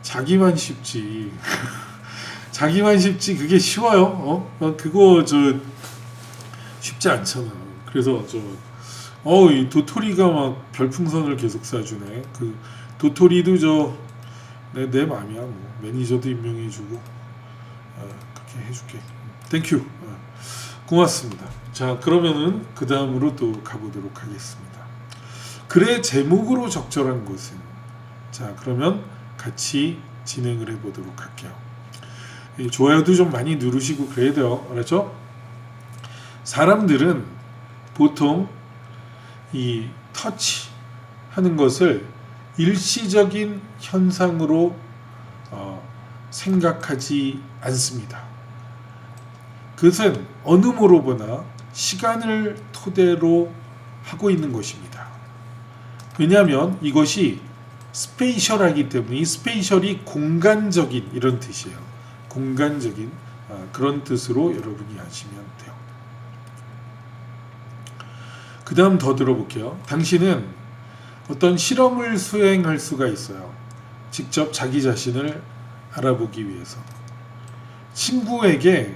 Speaker 2: 자기만 쉽지. 자기만 쉽지 그게 쉬워요? 그거 쉽지 않잖아. 그래서 이 도토리가 막 별풍선을 계속 쏴주네. 그 도토리도 내 맘이야. 뭐 매니저도 임명해주고 그렇게 해줄게. 땡큐. 고맙습니다. 자, 그러면은 그 다음으로 또 가보도록 하겠습니다. 글의 제목으로 적절한 것은, 자, 그러면 같이 진행을 해보도록 할게요. 좋아요도 좀 많이 누르시고 그래야 돼요. 알았죠? 사람들은 보통 이 터치 하는 것을 일시적인 현상으로 생각하지 않습니다. 그것은 어느 뭐로 보나 시간을 토대로 하고 있는 것입니다. 왜냐하면 이것이 스페이셜하기 때문에, 이 스페이셜이 공간적인 이런 뜻이에요. 공간적인 그런 뜻으로 여러분이 아시면 돼요. 그 다음 더 들어볼게요. 당신은 어떤 실험을 수행할 수가 있어요. 직접 자기 자신을 알아보기 위해서. 친구에게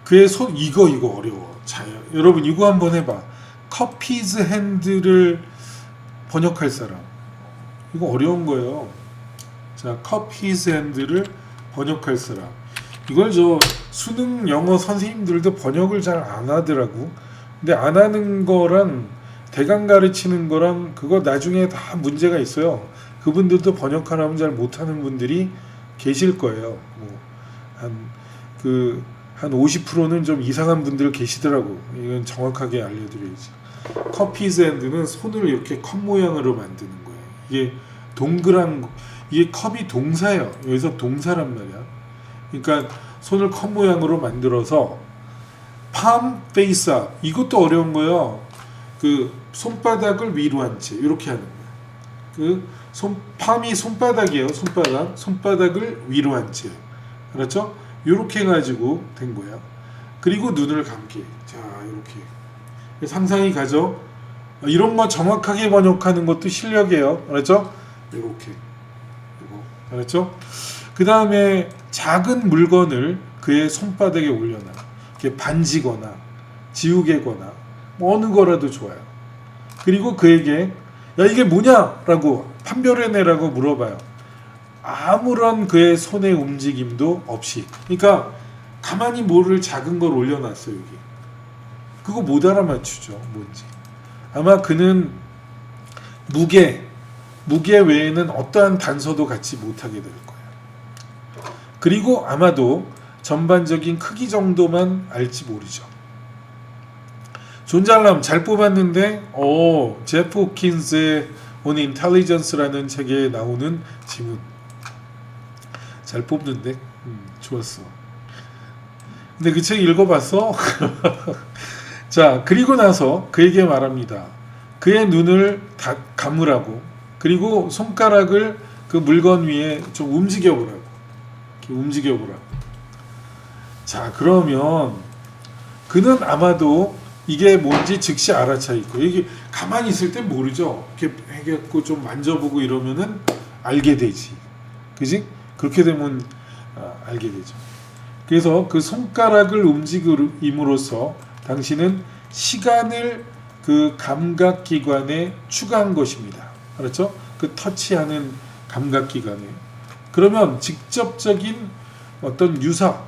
Speaker 2: 그의 손 이거 어려워. 자, 여러분 이거 한번 해봐. 커피즈 핸드를 번역할 사람. 이거 어려운 거예요. 자, 커피즈 핸드를 번역할 사람. 이걸 수능 영어 선생님들도 번역을 잘 안 하더라고. 근데 안 하는 거랑 대강 가르치는 거랑 그거 나중에 다 문제가 있어요. 그분들도 번역하라면 잘 못하는 분들이 계실 거예요. 한 50%는 좀 이상한 분들 계시더라고. 이건 정확하게 알려드려야지. 커피즈 핸드는 손을 이렇게 컵 모양으로 만드는 거예요. 이게 동그란, 이게 컵이 동사예요. 여기서 동사란 말이야. 그러니까 손을 컵 모양으로 만들어서 palm face up, 이것도 어려운 거예요. 그 손바닥을 위로 한 채 이렇게 하는 거예요. palm이 손바닥이에요. 손바닥을 위로 한 채. 알았죠? 이렇게 해가지고 된 거야. 그리고 눈을 감게. 자, 이렇게 상상이 가죠. 이런 거 정확하게 번역하는 것도 실력이에요. 알았죠? 이렇게 되고, 알았죠? 그 다음에 작은 물건을 그의 손바닥에 올려놔. 이렇게 반지거나 지우개거나 뭐 어느 거라도 좋아요. 그리고 그에게 야 이게 뭐냐라고 판별해내라고 물어봐요. 아무런 그의 손의 움직임도 없이. 그러니까 가만히 뭐를 작은 걸 올려놨어요. 여기. 그거 못 알아맞추죠. 뭔지. 아마 그는 무게 외에는 어떠한 단서도 갖지 못하게 될 거예요. 그리고 아마도 전반적인 크기 정도만 알지 모르죠. 존 잘람 잘 뽑았는데 제프 호킨스의 On Intelligence라는 책에 나오는 지문 잘 뽑는데 좋았어. 근데 그 책 읽어봤어? 자, 그리고 나서 그에게 말합니다. 그의 눈을 다 감으라고. 그리고 손가락을 그 물건 위에 좀 움직여보라고. 이렇게 움직여보라고. 자, 그러면 그는 아마도 이게 뭔지 즉시 알아차릴 거예요. 이게 가만히 있을 땐 모르죠. 이렇게 해갖고 좀 만져보고 이러면은 알게 되지. 그지? 그렇게 되면 알게 되죠. 그래서 그 손가락을 움직임으로써 당신은 시간을 그 감각기관에 추가한 것입니다. 알았죠? 그 터치하는 감각기관에. 그러면 직접적인 어떤 유사,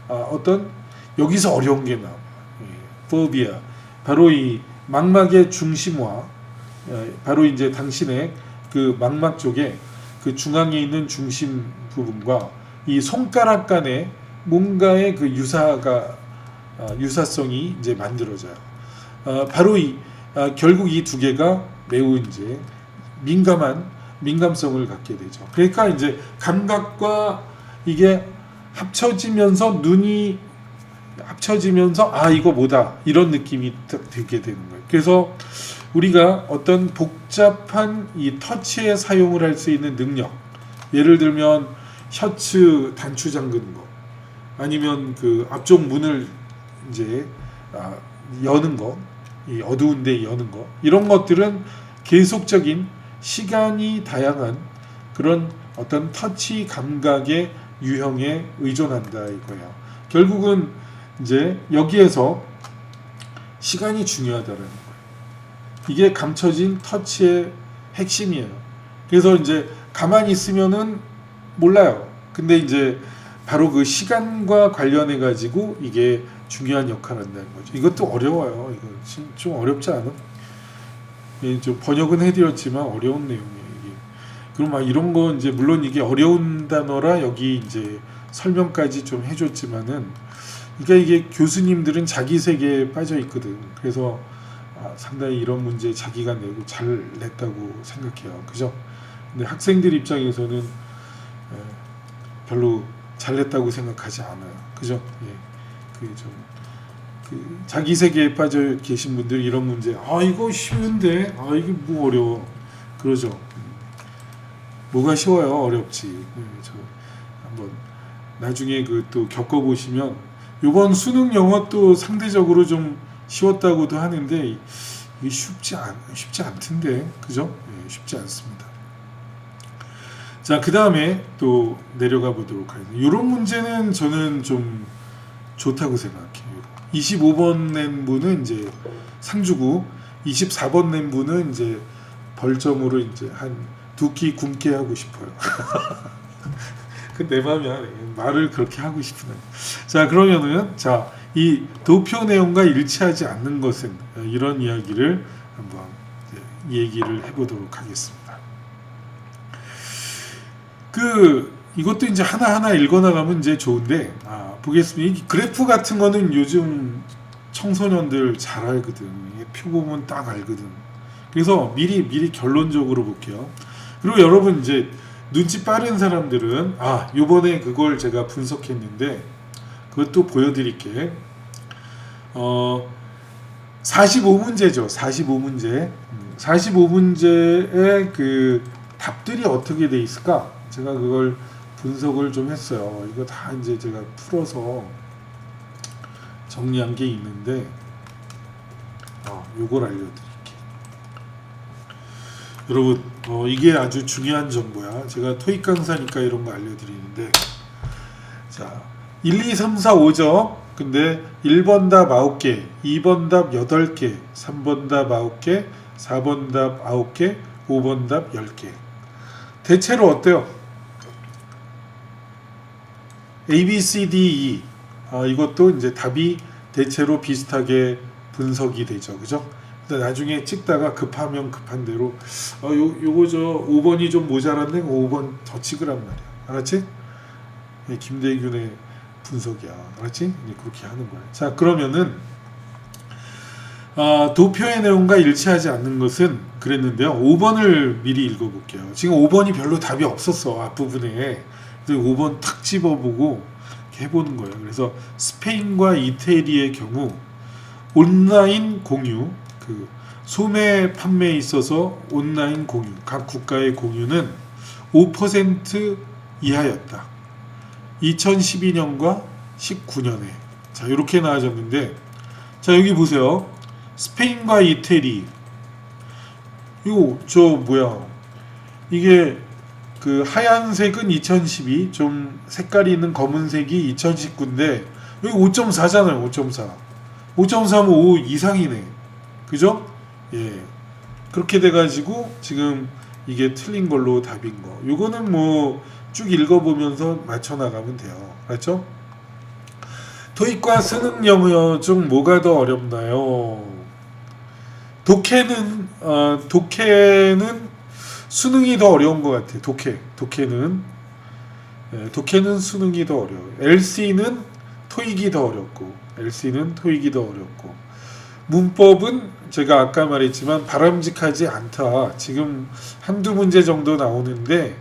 Speaker 2: 어떤 여기서 어려운 게 나와요. 포비아. 바로 이 망막의 중심화, 바로 이제 당신의 그 망막 쪽에 그 중앙에 있는 중심 부분과 이 손가락 간에 뭔가의 그 유사성이 이제 만들어져요. 바로 결국 이 두 개가 매우 이제 민감성을 갖게 되죠. 그러니까 이제 감각과 이게 합쳐지면서 눈이 합쳐지면서 이거 뭐다 이런 느낌이 들게 되는 거예요. 그래서 우리가 어떤 복잡한 이 터치에 사용을 할 수 있는 능력, 예를 들면 셔츠 단추 잠그는 거, 아니면 그 앞쪽 문을 이제 여는 거, 이 어두운 데 여는 거, 이런 것들은 계속적인 시간이 다양한 그런 어떤 터치 감각의 유형에 의존한다 이거예요. 결국은 이제 여기에서 시간이 중요하다라는 거예요. 이게 감춰진 터치의 핵심이에요. 그래서 이제 가만히 있으면은 몰라요. 근데 이제 바로 그 시간과 관련해 가지고 이게 중요한 역할을 한다는 거죠. 이것도 어려워요. 이거 좀 어렵지 않아? 예, 좀 번역은 해드렸지만 어려운 내용이에요. 이게. 그럼 막 이런 거 이제 물론 이게 어려운 단어라 여기 이제 설명까지 좀 해줬지만은, 그러니까 이게 교수님들은 자기 세계에 빠져 있거든. 그래서 상당히 이런 문제 자기가 내고 잘 냈다고 생각해요. 그죠? 근데 학생들 입장에서는 별로 잘 냈다고 생각하지 않아요. 그죠? 예. 그 자기 세계에 빠져 계신 분들 이런 문제, 이거 쉬운데, 이게 뭐 어려워. 그러죠. 뭐가 쉬워요? 어렵지. 저 한번 나중에 그 또 겪어보시면, 이번 수능 영어 또 상대적으로 좀 쉬웠다고도 하는데 이게 쉽지 않던데, 그죠? 예, 쉽지 않습니다. 자, 그 다음에 또 내려가 보도록 하겠습니다. 이런 문제는 저는 좀 좋다고 생각해요. 25번 낸 분은 이제 상 주고, 24번 낸 분은 이제 벌점으로 이제 한 2끼 굶게 하고 싶어요. 그 내 마음이야. 말을 그렇게 하고 싶으네. 자, 그러면은 이 도표 내용과 일치하지 않는 것은, 이런 이야기를 한번 얘기를 해보도록 하겠습니다. 이것도 이제 하나하나 읽어나가면 이제 좋은데, 보겠습니다. 이 그래프 같은 거는 요즘 청소년들 잘 알거든. 표 보면 딱 알거든. 그래서 미리 결론적으로 볼게요. 그리고 여러분 이제 눈치 빠른 사람들은 요번에 그걸 제가 분석했는데 그것도 보여드릴게. 45문제죠. 45문제. 45문제의 그 답들이 어떻게 돼 있을까? 제가 그걸 분석을 좀 했어요. 이거 다 이제 제가 풀어서 정리한 게 있는데, 요걸 알려드릴게요. 여러분 이게 아주 중요한 정보야. 제가 토익 강사니까 이런 거 알려드리는데, 자 1, 2, 3, 4, 5점. 근데 1번 답 9개, 2번 답 8개, 3번 답 9개, 4번 답 9개, 5번 답 10개. 대체로 어때요? A, B, C, D, E. 이것도 이제 답이 대체로 비슷하게 분석이 되죠. 그죠? 근데 나중에 찍다가 급하면 급한 대로 요거 저 5번이 좀 모자랐네. 5번 더 찍으란 말이야. 알았지? 김대균의 분석이야. 알았지? 그렇게 하는 거야. 자, 그러면은 도표의 내용과 일치하지 않는 것은 그랬는데요. 5번을 미리 읽어볼게요. 지금 5번이 별로 답이 없었어. 앞부분에. 그래서 5번 탁 집어보고 해보는 거예요. 그래서 스페인과 이태리의 경우 온라인 공유, 그 소매 판매에 있어서 온라인 공유, 각 국가의 공유는 5% 이하였다. 2012년과 19년에. 자, 이렇게 나와졌는데, 자, 여기 보세요. 스페인과 이태리. 이게 그 하얀색은 2012, 좀 색깔이 있는 검은색이 2019인데, 여기 5.4잖아요, 5.4. 5.3은 5 이상이네. 그죠? 예. 그렇게 돼가지고, 지금 이게 틀린 걸로 답인 거. 요거는 뭐, 쭉 읽어보면서 맞춰나가면 돼요. 맞죠? 토익과 수능 영어 중 뭐가 더 어렵나요? 독해는 수능이 더 어려운 것 같아요. 독해는 수능이 더 어려워요. LC는 토익이 더 어렵고, 문법은 제가 아까 말했지만 바람직하지 않다. 지금 한두 문제 정도 나오는데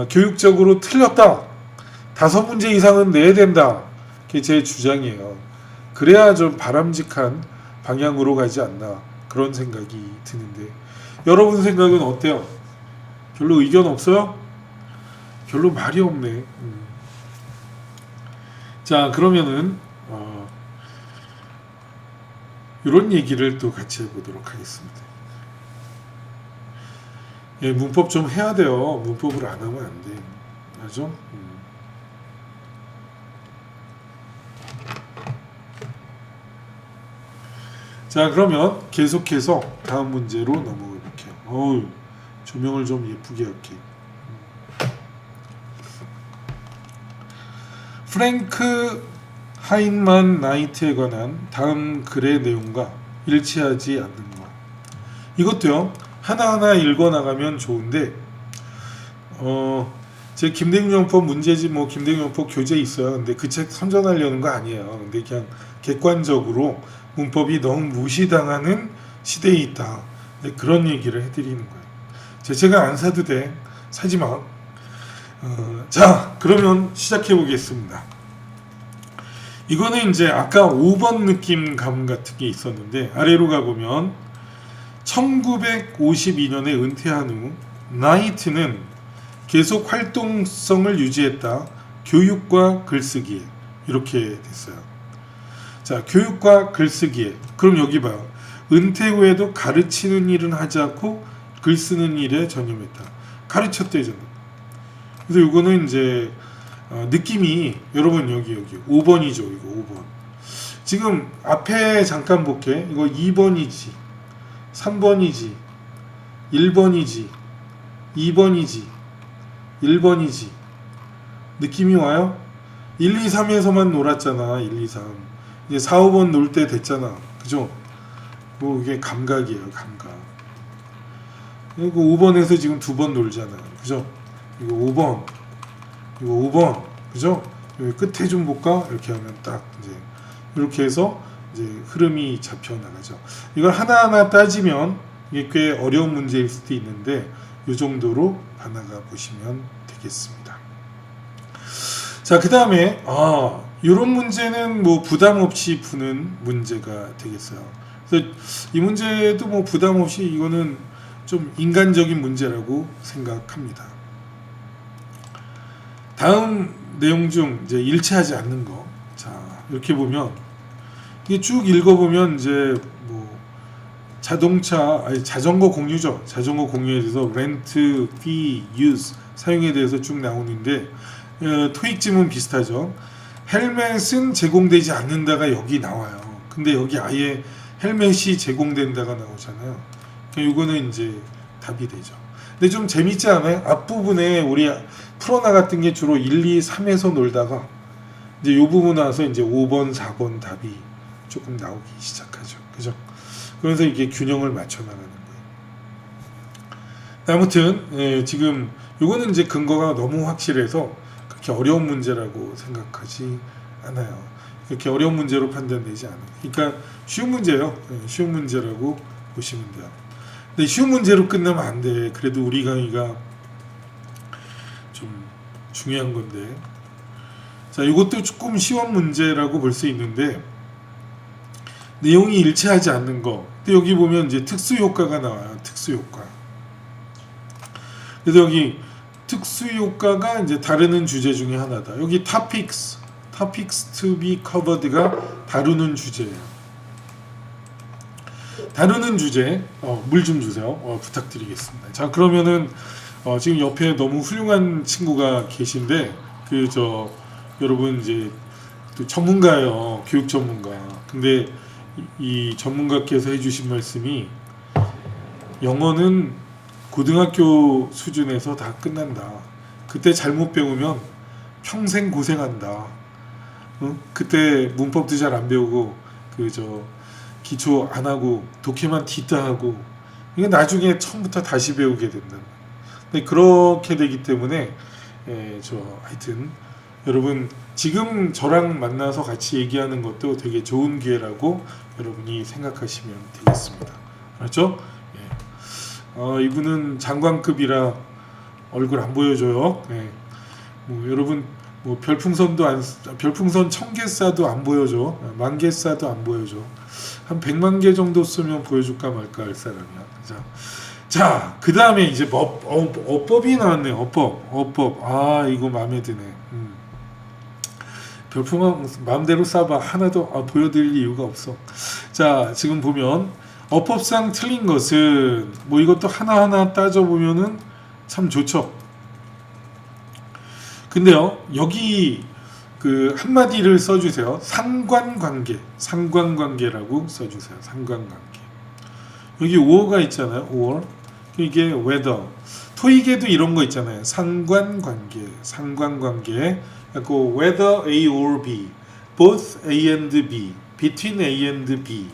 Speaker 2: 교육적으로 틀렸다. 5문제 이상은 내야 된다. 그게 제 주장이에요. 그래야 좀 바람직한 방향으로 가지 않나, 그런 생각이 드는데, 여러분 생각은 어때요? 별로 의견 없어요? 별로 말이 없네. 자, 그러면은 이런 얘기를 또 같이 해보도록 하겠습니다. 예, 문법 좀 해야 돼요. 문법을 안 하면 안 돼. 알죠? 자, 그러면 계속해서 다음 문제로 넘어가 볼게요. 조명을 좀 예쁘게 할게. 프랭크 하인만 나이트에 관한 다음 글의 내용과 일치하지 않는 것. 이것도요, 하나하나 읽어나가면 좋은데, 제 김대균영법 문제집, 김대균영법 교재 있어요. 근데 그 책 선전하려는 거 아니에요. 근데 그냥 객관적으로 문법이 너무 무시당하는 시대에 있다. 그런 얘기를 해드리는 거예요. 제 책은 안 사도 돼. 사지 마. 자, 그러면 시작해 보겠습니다. 이거는 이제 아까 5번 느낌감 같은 게 있었는데, 아래로 가보면 1952년에 은퇴한 후 나이트는 계속 활동성을 유지했다. 교육과 글쓰기에. 이렇게 됐어요. 자, 교육과 글쓰기에. 그럼 여기 봐요. 은퇴 후에도 가르치는 일은 하지 않고 글 쓰는 일에 전념했다. 가르쳤대잖아. 그래서 이거는 이제 느낌이, 여러분 여기 5번이죠. 이거 5번. 지금 앞에 잠깐 볼게. 이거 2번이지, 3번이지, 1번이지, 2번이지, 1번이지. 느낌이 와요? 1, 2, 3에서만 놀았잖아. 1, 2, 3. 이제 4, 5번 놀 때 됐잖아. 그죠? 이게 감각이에요. 감각. 그리고 5번에서 지금 2번 놀잖아. 그죠? 이거 5번. 이거 5번. 그죠? 여기 끝에 좀 볼까? 이렇게 하면 딱 이제 이렇게 해서 이제 흐름이 잡혀 나가죠. 이걸 하나하나 따지면 이게 꽤 어려운 문제일 수도 있는데, 이 정도로 하나가 보시면 되겠습니다. 자, 그 다음에 이런 문제는 뭐 부담 없이 푸는 문제가 되겠어요. 그래서 이 문제도 뭐 부담 없이, 이거는 좀 인간적인 문제라고 생각합니다. 다음 내용 중 이제 일치하지 않는 거. 자, 이렇게 보면, 이게 쭉 읽어보면 이제 뭐 자전거 공유죠. 자전거 공유에 대해서 렌트, fee, use 사용에 대해서 쭉 나오는데 토익 지문 비슷하죠. 헬멧은 제공되지 않는다가 여기 나와요. 근데 여기 아예 헬멧이 제공된다가 나오잖아요. 그러니까 이거는 이제 답이 되죠. 근데 좀 재밌지 않아요? 앞부분에 우리 풀어나갔던 게 주로 1, 2, 3에서 놀다가 이제 이 부분 와서 이제 5번, 4번 답이 조금 나오기 시작하죠. 그죠? 그래서 이게 균형을 맞춰 나가는 거예요. 아무튼 지금 이거는 이제 근거가 너무 확실해서 그렇게 어려운 문제라고 생각하지 않아요. 그렇게 어려운 문제로 판단되지 않아요. 그러니까 쉬운 문제예요. 쉬운 문제라고 보시면 돼요. 근데 쉬운 문제로 끝나면 안 돼. 그래도 우리 강의가 좀 중요한 건데. 자, 이것도 조금 쉬운 문제라고 볼 수 있는데 내용이 일치하지 않는 거. 근데 여기 보면 이제 특수 효과가 나와요. 특수 효과. 그래서 여기 특수 효과가 이제 다루는 주제 중에 하나다. 여기 topics to be covered가 다루는 주제예요. 다루는 주제, 물 좀 주세요. 부탁드리겠습니다. 자, 그러면은 지금 옆에 너무 훌륭한 친구가 계신데 여러분 이제 또 전문가예요. 교육 전문가. 근데 이 전문가께서 해주신 말씀이 영어는 고등학교 수준에서 다 끝난다. 그때 잘못 배우면 평생 고생한다. 그때 문법도 잘 안 배우고 기초 안 하고 독해만 뒤따 하고 이게 나중에 처음부터 다시 배우게 된다. 근데 그렇게 되기 때문에 하여튼 여러분 지금 저랑 만나서 같이 얘기하는 것도 되게 좋은 기회라고 여러분이 생각하시면 되겠습니다. 알았죠? 이분은 장관급이라 얼굴 안 보여줘요. 여러분 별풍선 1000개 쏴도 안 보여줘. 10,000개 쏴도 안 보여줘. 한 100만 개 정도 쏘면 보여줄까 말까 할 사람이야. 자, 그 다음에 이제 어법이 나왔네요. 어법. 아, 이거 마음에 드네. 별풍은 마음대로 쏴봐. 하나도 보여드릴 이유가 없어. 자, 지금 보면 어법상 틀린 것은 이것도 하나하나 따져보면은 참 좋죠. 근데요, 여기 한마디를 써주세요. 상관관계라고 써주세요. 상관관계. 여기 or가 있잖아요. or. 이게 whether. 토익에도 이런 거 있잖아요. 상관관계. 그리고 whether A or B, both A and B, between A and B,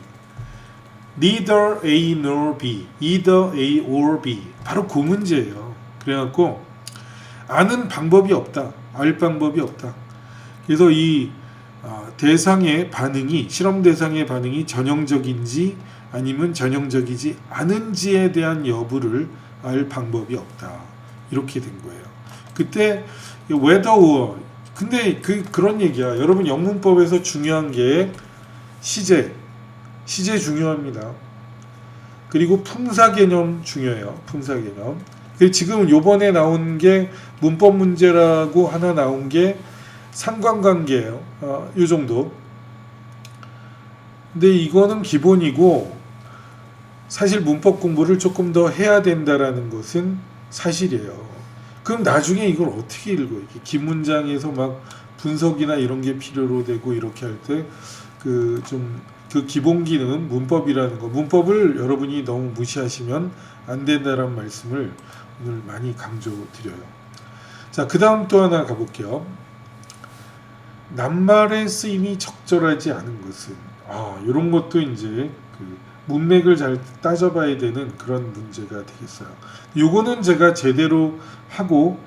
Speaker 2: neither A nor B, either A or B. 바로 그 문제예요. 그래갖고 아는 방법이 없다. 알 방법이 없다. 그래서 이 대상의 반응이 실험 대상의 반응이 전형적인지 아니면 전형적이지 않은지에 대한 여부를 알 방법이 없다. 이렇게 된 거예요. 그때 whether or 근데 그런 얘기야. 여러분 영문법에서 중요한 게 시제 중요합니다. 그리고 품사 개념 중요해요. 품사 개념. 지금 요번에 나온 게 문법 문제라고 하나 나온 게 상관관계예요. 요 정도. 근데 이거는 기본이고 사실 문법 공부를 조금 더 해야 된다라는 것은 사실이에요. 그럼 나중에 이걸 어떻게 읽어? 이렇게 긴 문장에서 막 분석이나 이런 게 필요로 되고 이렇게 할 때 그 기본 기능은 문법이라는 거. 문법을 여러분이 너무 무시하시면 안 된다는 말씀을 오늘 많이 강조드려요. 자, 그 다음 또 하나 가볼게요. 낱말의 쓰임이 적절하지 않은 것은 이런 것도 이제 문맥을 잘 따져봐야 되는 그런 문제가 되겠어요. 요거는 제가 제대로 하고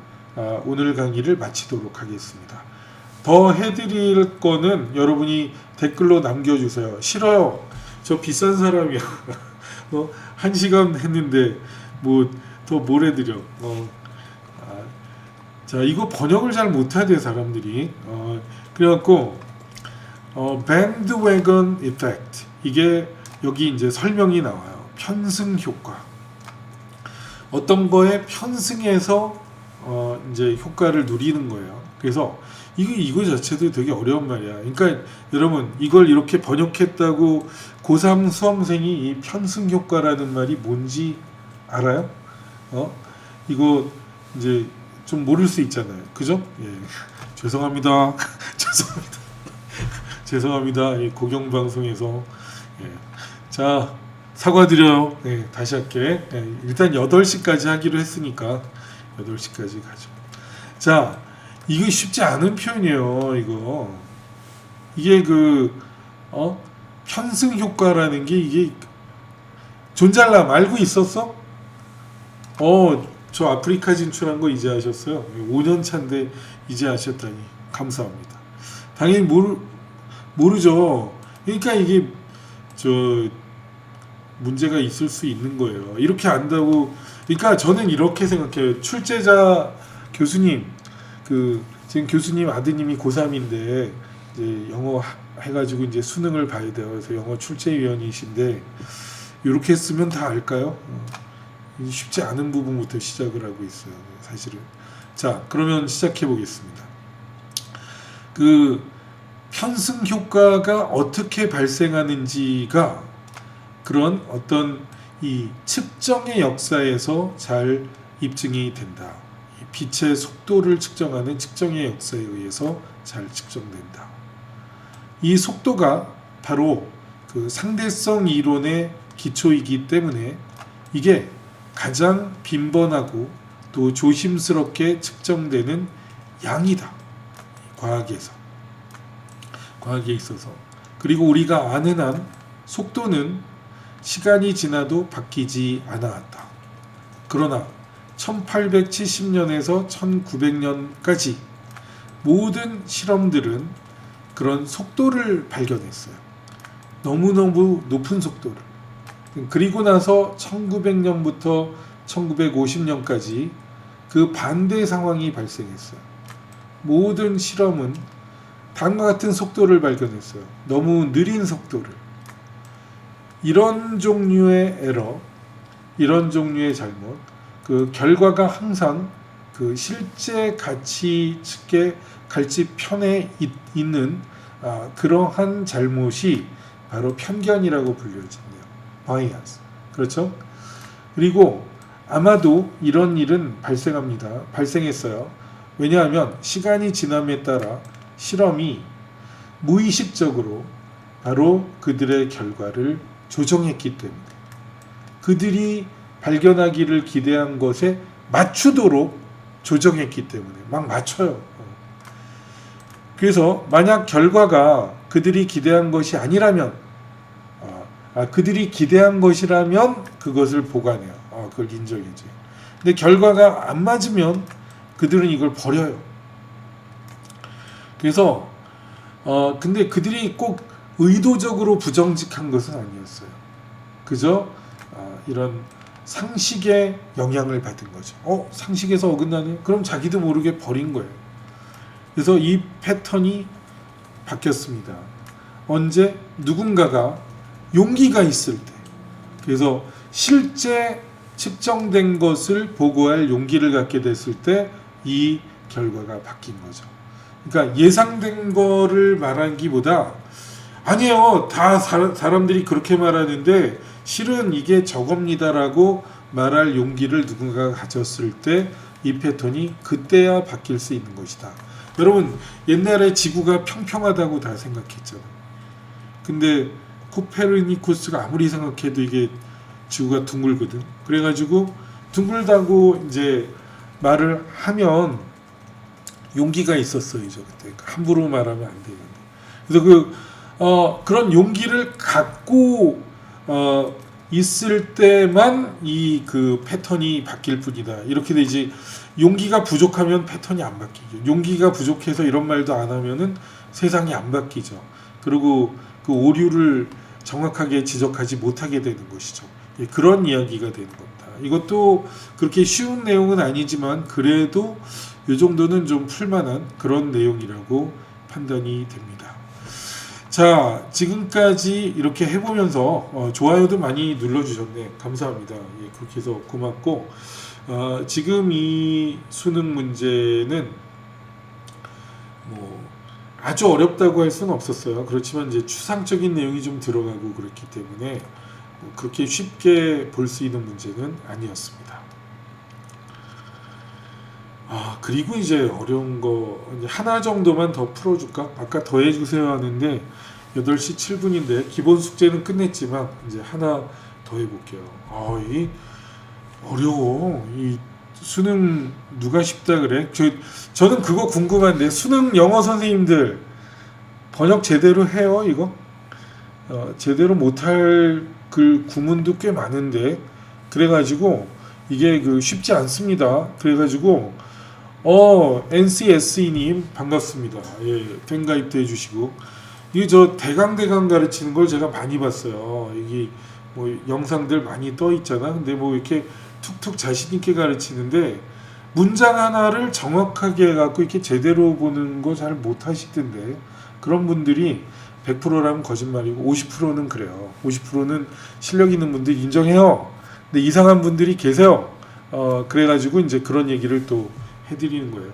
Speaker 2: 오늘 강의를 마치도록 하겠습니다. 더 해드릴 거는 여러분이 댓글로 남겨주세요. 싫어요. 저 비싼 사람이야. 1시간 했는데 더 뭘 해드려. 자, 이거 번역을 잘 못하대 사람들이. 그래갖고 bandwagon effect 이게 여기 이제 설명이 나와요. 편승 효과. 어떤 거에 편승해서 이제 효과를 누리는 거예요. 그래서 이거 자체도 되게 어려운 말이야. 그러니까 여러분 이걸 이렇게 번역했다고 고3 수험생이 이 편승 효과라는 말이 뭔지 알아요? 이거 이제 좀 모를 수 있잖아요. 그죠? 예. 죄송합니다. 죄송합니다. 죄송합니다. 이 공영방송에서. 예. 자, 사과드려요. 예, 다시 할게. 예, 일단 8시까지 하기로 했으니까 8시까지 가죠. 자, 이거 쉽지 않은 표현이에요. 이게 편승 효과라는 게 이게 존잘람 알고 있었어? 저 아프리카 진출한 거 이제 아셨어요? 5년 차인데 이제 아셨다니 감사합니다. 당연히 모르죠. 그러니까 이게 문제가 있을 수 있는 거예요. 이렇게 안다고. 그러니까 저는 이렇게 생각해요. 출제자 교수님, 지금 교수님 아드님이 고3인데 이제 영어 해가지고 이제 수능을 봐야 돼요. 그래서 영어 출제위원이신데 이렇게 쓰면 다 알까요? 쉽지 않은 부분부터 시작을 하고 있어요. 사실은. 자, 그러면 시작해 보겠습니다. 편승 효과가 어떻게 발생하는지가 그런 어떤 이 측정의 역사에서 잘 입증이 된다. 빛의 속도를 측정하는 측정의 역사에 의해서 잘 측정된다. 이 속도가 바로 상대성 이론의 기초이기 때문에 이게 가장 빈번하고 또 조심스럽게 측정되는 양이다. 과학에 있어서. 그리고 우리가 아는 한 속도는 시간이 지나도 바뀌지 않아왔다. 그러나 1870년에서 1900년까지 모든 실험들은 그런 속도를 발견했어요. 너무너무 높은 속도를. 그리고 나서 1900년부터 1950년까지 그 반대 상황이 발생했어요. 모든 실험은 다음과 같은 속도를 발견했어요. 너무 느린 속도를. 이런 종류의 에러, 이런 종류의 잘못, 결과가 항상 실제 가치 측의 갈치편에 있는 그러한 잘못이 바로 편견이라고 불려진대요. 바이아스. 그렇죠? 그리고 아마도 이런 일은 발생했어요. 왜냐하면 시간이 지남에 따라 실험이 무의식적으로 바로 그들의 결과를 조정했기 때문에 그들이 발견하기를 기대한 것에 맞추도록 조정했기 때문에 막 맞춰요. 그래서 만약 결과가 그들이 기대한 것이 아니라면 그들이 기대한 것이라면 그것을 보관해요. 그걸 인정해줘요. 근데 결과가 안 맞으면 그들은 이걸 버려요. 그래서 근데 그들이 꼭 의도적으로 부정직한 것은 아니었어요. 그저 이런 상식의 영향을 받은 거죠. 상식에서 어긋나네? 그럼 자기도 모르게 버린 거예요. 그래서 이 패턴이 바뀌었습니다. 언제? 누군가가 용기가 있을 때. 그래서 실제 측정된 것을 보고할 용기를 갖게 됐을 때 이 결과가 바뀐 거죠. 그러니까 예상된 거를 말하기보다 아니에요. 다 사람들이 그렇게 말하는데 실은 이게 저겁니다라고 말할 용기를 누군가가 가졌을 때 이 패턴이 그때야 바뀔 수 있는 것이다. 여러분 옛날에 지구가 평평하다고 다 생각했잖아요. 근데 코페르니쿠스가 아무리 생각해도 이게 지구가 둥글거든. 그래가지고 둥글다고 이제 말을 하면 용기가 있었어요. 그때 함부로 말하면 안 되는데. 그래서 그런 용기를 갖고 있을 때만 이 패턴이 바뀔 뿐이다. 이렇게 되지. 용기가 부족하면 패턴이 안 바뀌죠. 용기가 부족해서 이런 말도 안 하면은 세상이 안 바뀌죠. 그리고 그 오류를 정확하게 지적하지 못하게 되는 것이죠. 그런 이야기가 되는 겁니다. 이것도 그렇게 쉬운 내용은 아니지만 그래도 이 정도는 좀 풀만한 그런 내용이라고 판단이 됩니다. 자, 지금까지 이렇게 해보면서 좋아요도 많이 눌러주셨네. 감사합니다. 그렇게 해서 고맙고 지금 이 수능 문제는 뭐 아주 어렵다고 할 수는 없었어요. 그렇지만 이제 추상적인 내용이 좀 들어가고 그렇기 때문에 뭐 그렇게 쉽게 볼 수 있는 문제는 아니었습니다. 그리고 이제 어려운 거 이제 하나 정도만 더 풀어줄까? 아까 더 해주세요 하는데 8시 7분인데 기본 숙제는 끝냈지만 이제 하나 더 해볼게요. 이 어려워. 이 수능 누가 쉽다 그래? 저는 그거 궁금한데 수능 영어 선생님들 번역 제대로 해요 이거? 제대로 못할 그 구문도 꽤 많은데 그래가지고 이게 쉽지 않습니다. 그래가지고 NCSE님 반갑습니다. 예, 팬 가입도 해주시고 이게 저 대강 가르치는 걸 제가 많이 봤어요. 이게 뭐 영상들 많이 떠 있잖아. 근데 뭐 이렇게 툭툭 자신 있게 가르치는데 문장 하나를 정확하게 해갖고 이렇게 제대로 보는 거 잘 못하시던데 그런 분들이 100%라면 거짓말이고 50%는 그래요. 50%는 실력 있는 분들 인정해요. 근데 이상한 분들이 계세요. 그래가지고 이제 그런 얘기를 또 해드리는 거예요.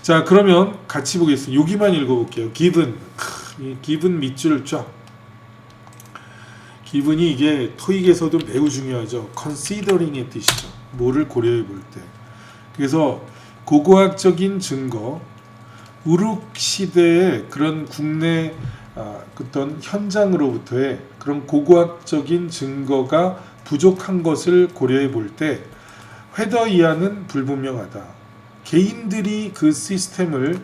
Speaker 2: 자, 그러면 같이 보겠습니다. 여기만 읽어볼게요. given. 이 given 밑줄 쫙. given이 이게 토익에서도 매우 중요하죠. considering의 뜻이죠. 뭐를 고려해 볼 때. 그래서 고고학적인 증거, 우룩 시대의 그런 국내 어떤 현장으로부터의 그런 고고학적인 증거가 부족한 것을 고려해 볼 때 회더 이하는 불분명하다. 개인들이 그 시스템을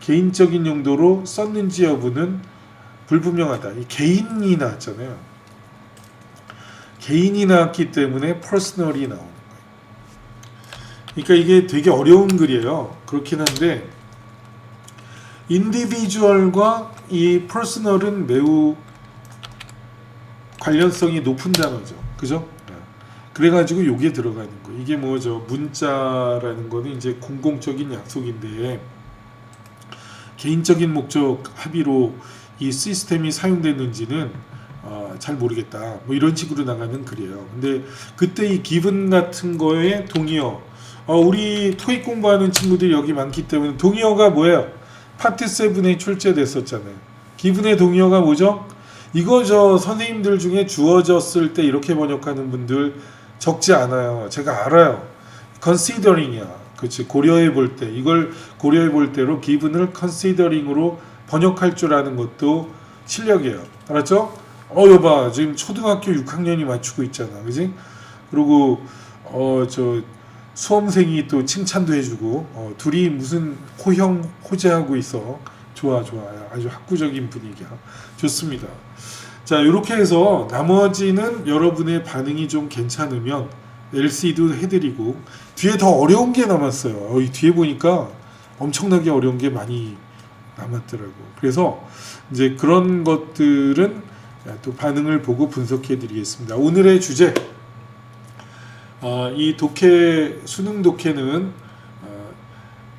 Speaker 2: 개인적인 용도로 썼는지 여부는 불분명하다. 이 개인이 나왔잖아요. 개인이 나왔기 때문에 퍼스널이 나오는 거예요. 그러니까 이게 되게 어려운 글이에요. 그렇긴 한데 인디비주얼과 이 퍼스널은 매우 관련성이 높은 단어죠. 그죠? 그래가지고 요게 들어가는 거. 이게 뭐죠? 문자라는 거는 이제 공공적인 약속인데 개인적인 목적 합의로 이 시스템이 사용됐는지는 잘 모르겠다. 뭐 이런 식으로 나가는 글이에요. 근데 그때 이 기분 같은 거에 동의어. 우리 토익 공부하는 친구들이 여기 많기 때문에 동의어가 뭐예요? 파트 7에 출제됐었잖아요. 기분의 동의어가 뭐죠? 이거 저 선생님들 중에 주어졌을 때 이렇게 번역하는 분들 적지 않아요. 제가 알아요. considering이야. 그렇지. 고려해 볼 때. 이걸 고려해 볼 때로 기분을 considering으로 번역할 줄 아는 것도 실력이에요. 알았죠? 여봐. 지금 초등학교 6학년이 맞추고 있잖아. 그지? 그리고 저 수험생이 또 칭찬도 해주고 둘이 무슨 호재하고 있어. 좋아. 아주 학구적인 분위기야. 좋습니다. 자, 이렇게 해서 나머지는 여러분의 반응이 좀 괜찮으면 LC도 해드리고 뒤에 더 어려운 게 남았어요. 이 뒤에 보니까 엄청나게 어려운 게 많이 남았더라고. 그래서 이제 그런 것들은 또 반응을 보고 분석해드리겠습니다. 오늘의 주제, 이 독해, 수능 독해는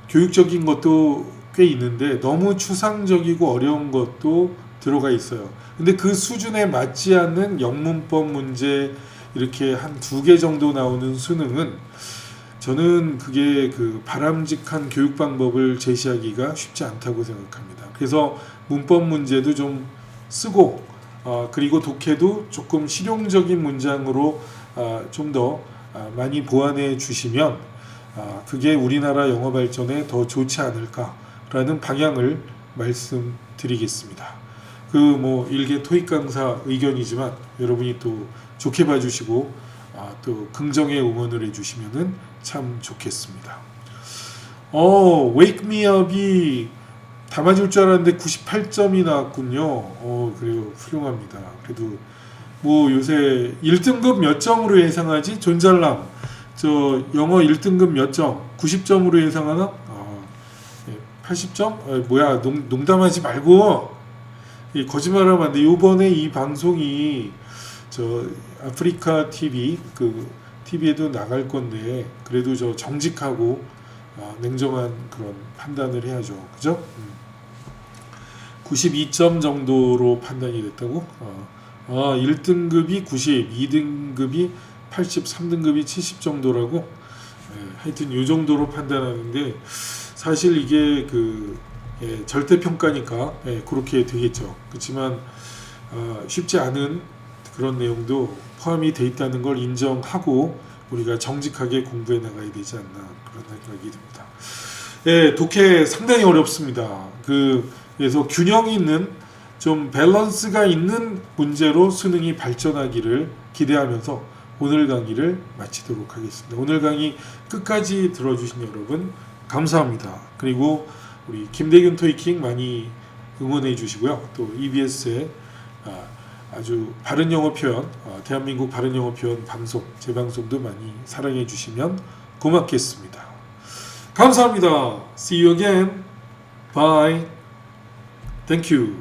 Speaker 2: 교육적인 것도 꽤 있는데 너무 추상적이고 어려운 것도 들어가 있어요. 근데 그 수준에 맞지 않는 영문법 문제 이렇게 한 2개 정도 나오는 수능은 저는 그게 그 바람직한 교육 방법을 제시하기가 쉽지 않다고 생각합니다. 그래서 문법 문제도 좀 쓰고 그리고 독해도 조금 실용적인 문장으로 좀 더 많이 보완해 주시면 그게 우리나라 영어 발전에 더 좋지 않을까라는 방향을 말씀드리겠습니다. 그 뭐 일개 토익 강사 의견이지만 여러분이 또 좋게 봐주시고 또 긍정의 응원을 해주시면은 참 좋겠습니다. Wake Me Up이 다 맞을 줄 알았는데 98점이 나왔군요. 그래요. 훌륭합니다. 그래도 뭐 요새 1등급 몇 점으로 예상하지? 존잘남 저 영어 1등급 몇 점? 90점으로 예상하나? 80점? 뭐야 농담하지 말고 거짓말하면 안 돼. 요번에 이 방송이 저 아프리카 TV 그 TV에도 나갈 건데 그래도 저 정직하고 냉정한 그런 판단을 해야죠. 그죠? 92점 정도로 판단이 됐다고? 1등급이 90, 2등급이 80, 3등급이 70 정도라고? 하여튼 요 정도로 판단하는데 사실 이게 그 절대 평가니까 그렇게 되겠죠. 그렇지만 쉽지 않은 그런 내용도 포함이 돼 있다는 걸 인정하고 우리가 정직하게 공부해 나가야 되지 않나 그런 생각이 듭니다. 독해 상당히 어렵습니다. 그래서 균형이 있는 좀 밸런스가 있는 문제로 수능이 발전하기를 기대하면서 오늘 강의를 마치도록 하겠습니다. 오늘 강의 끝까지 들어주신 여러분 감사합니다. 그리고 우리 김대균 토익킹 많이 응원해 주시고요. 또 EBS의 아주 바른 영어 표현, 대한민국 바른 영어 표현 방송, 재방송도 많이 사랑해 주시면 고맙겠습니다. 감사합니다. See you again. Bye. Thank you.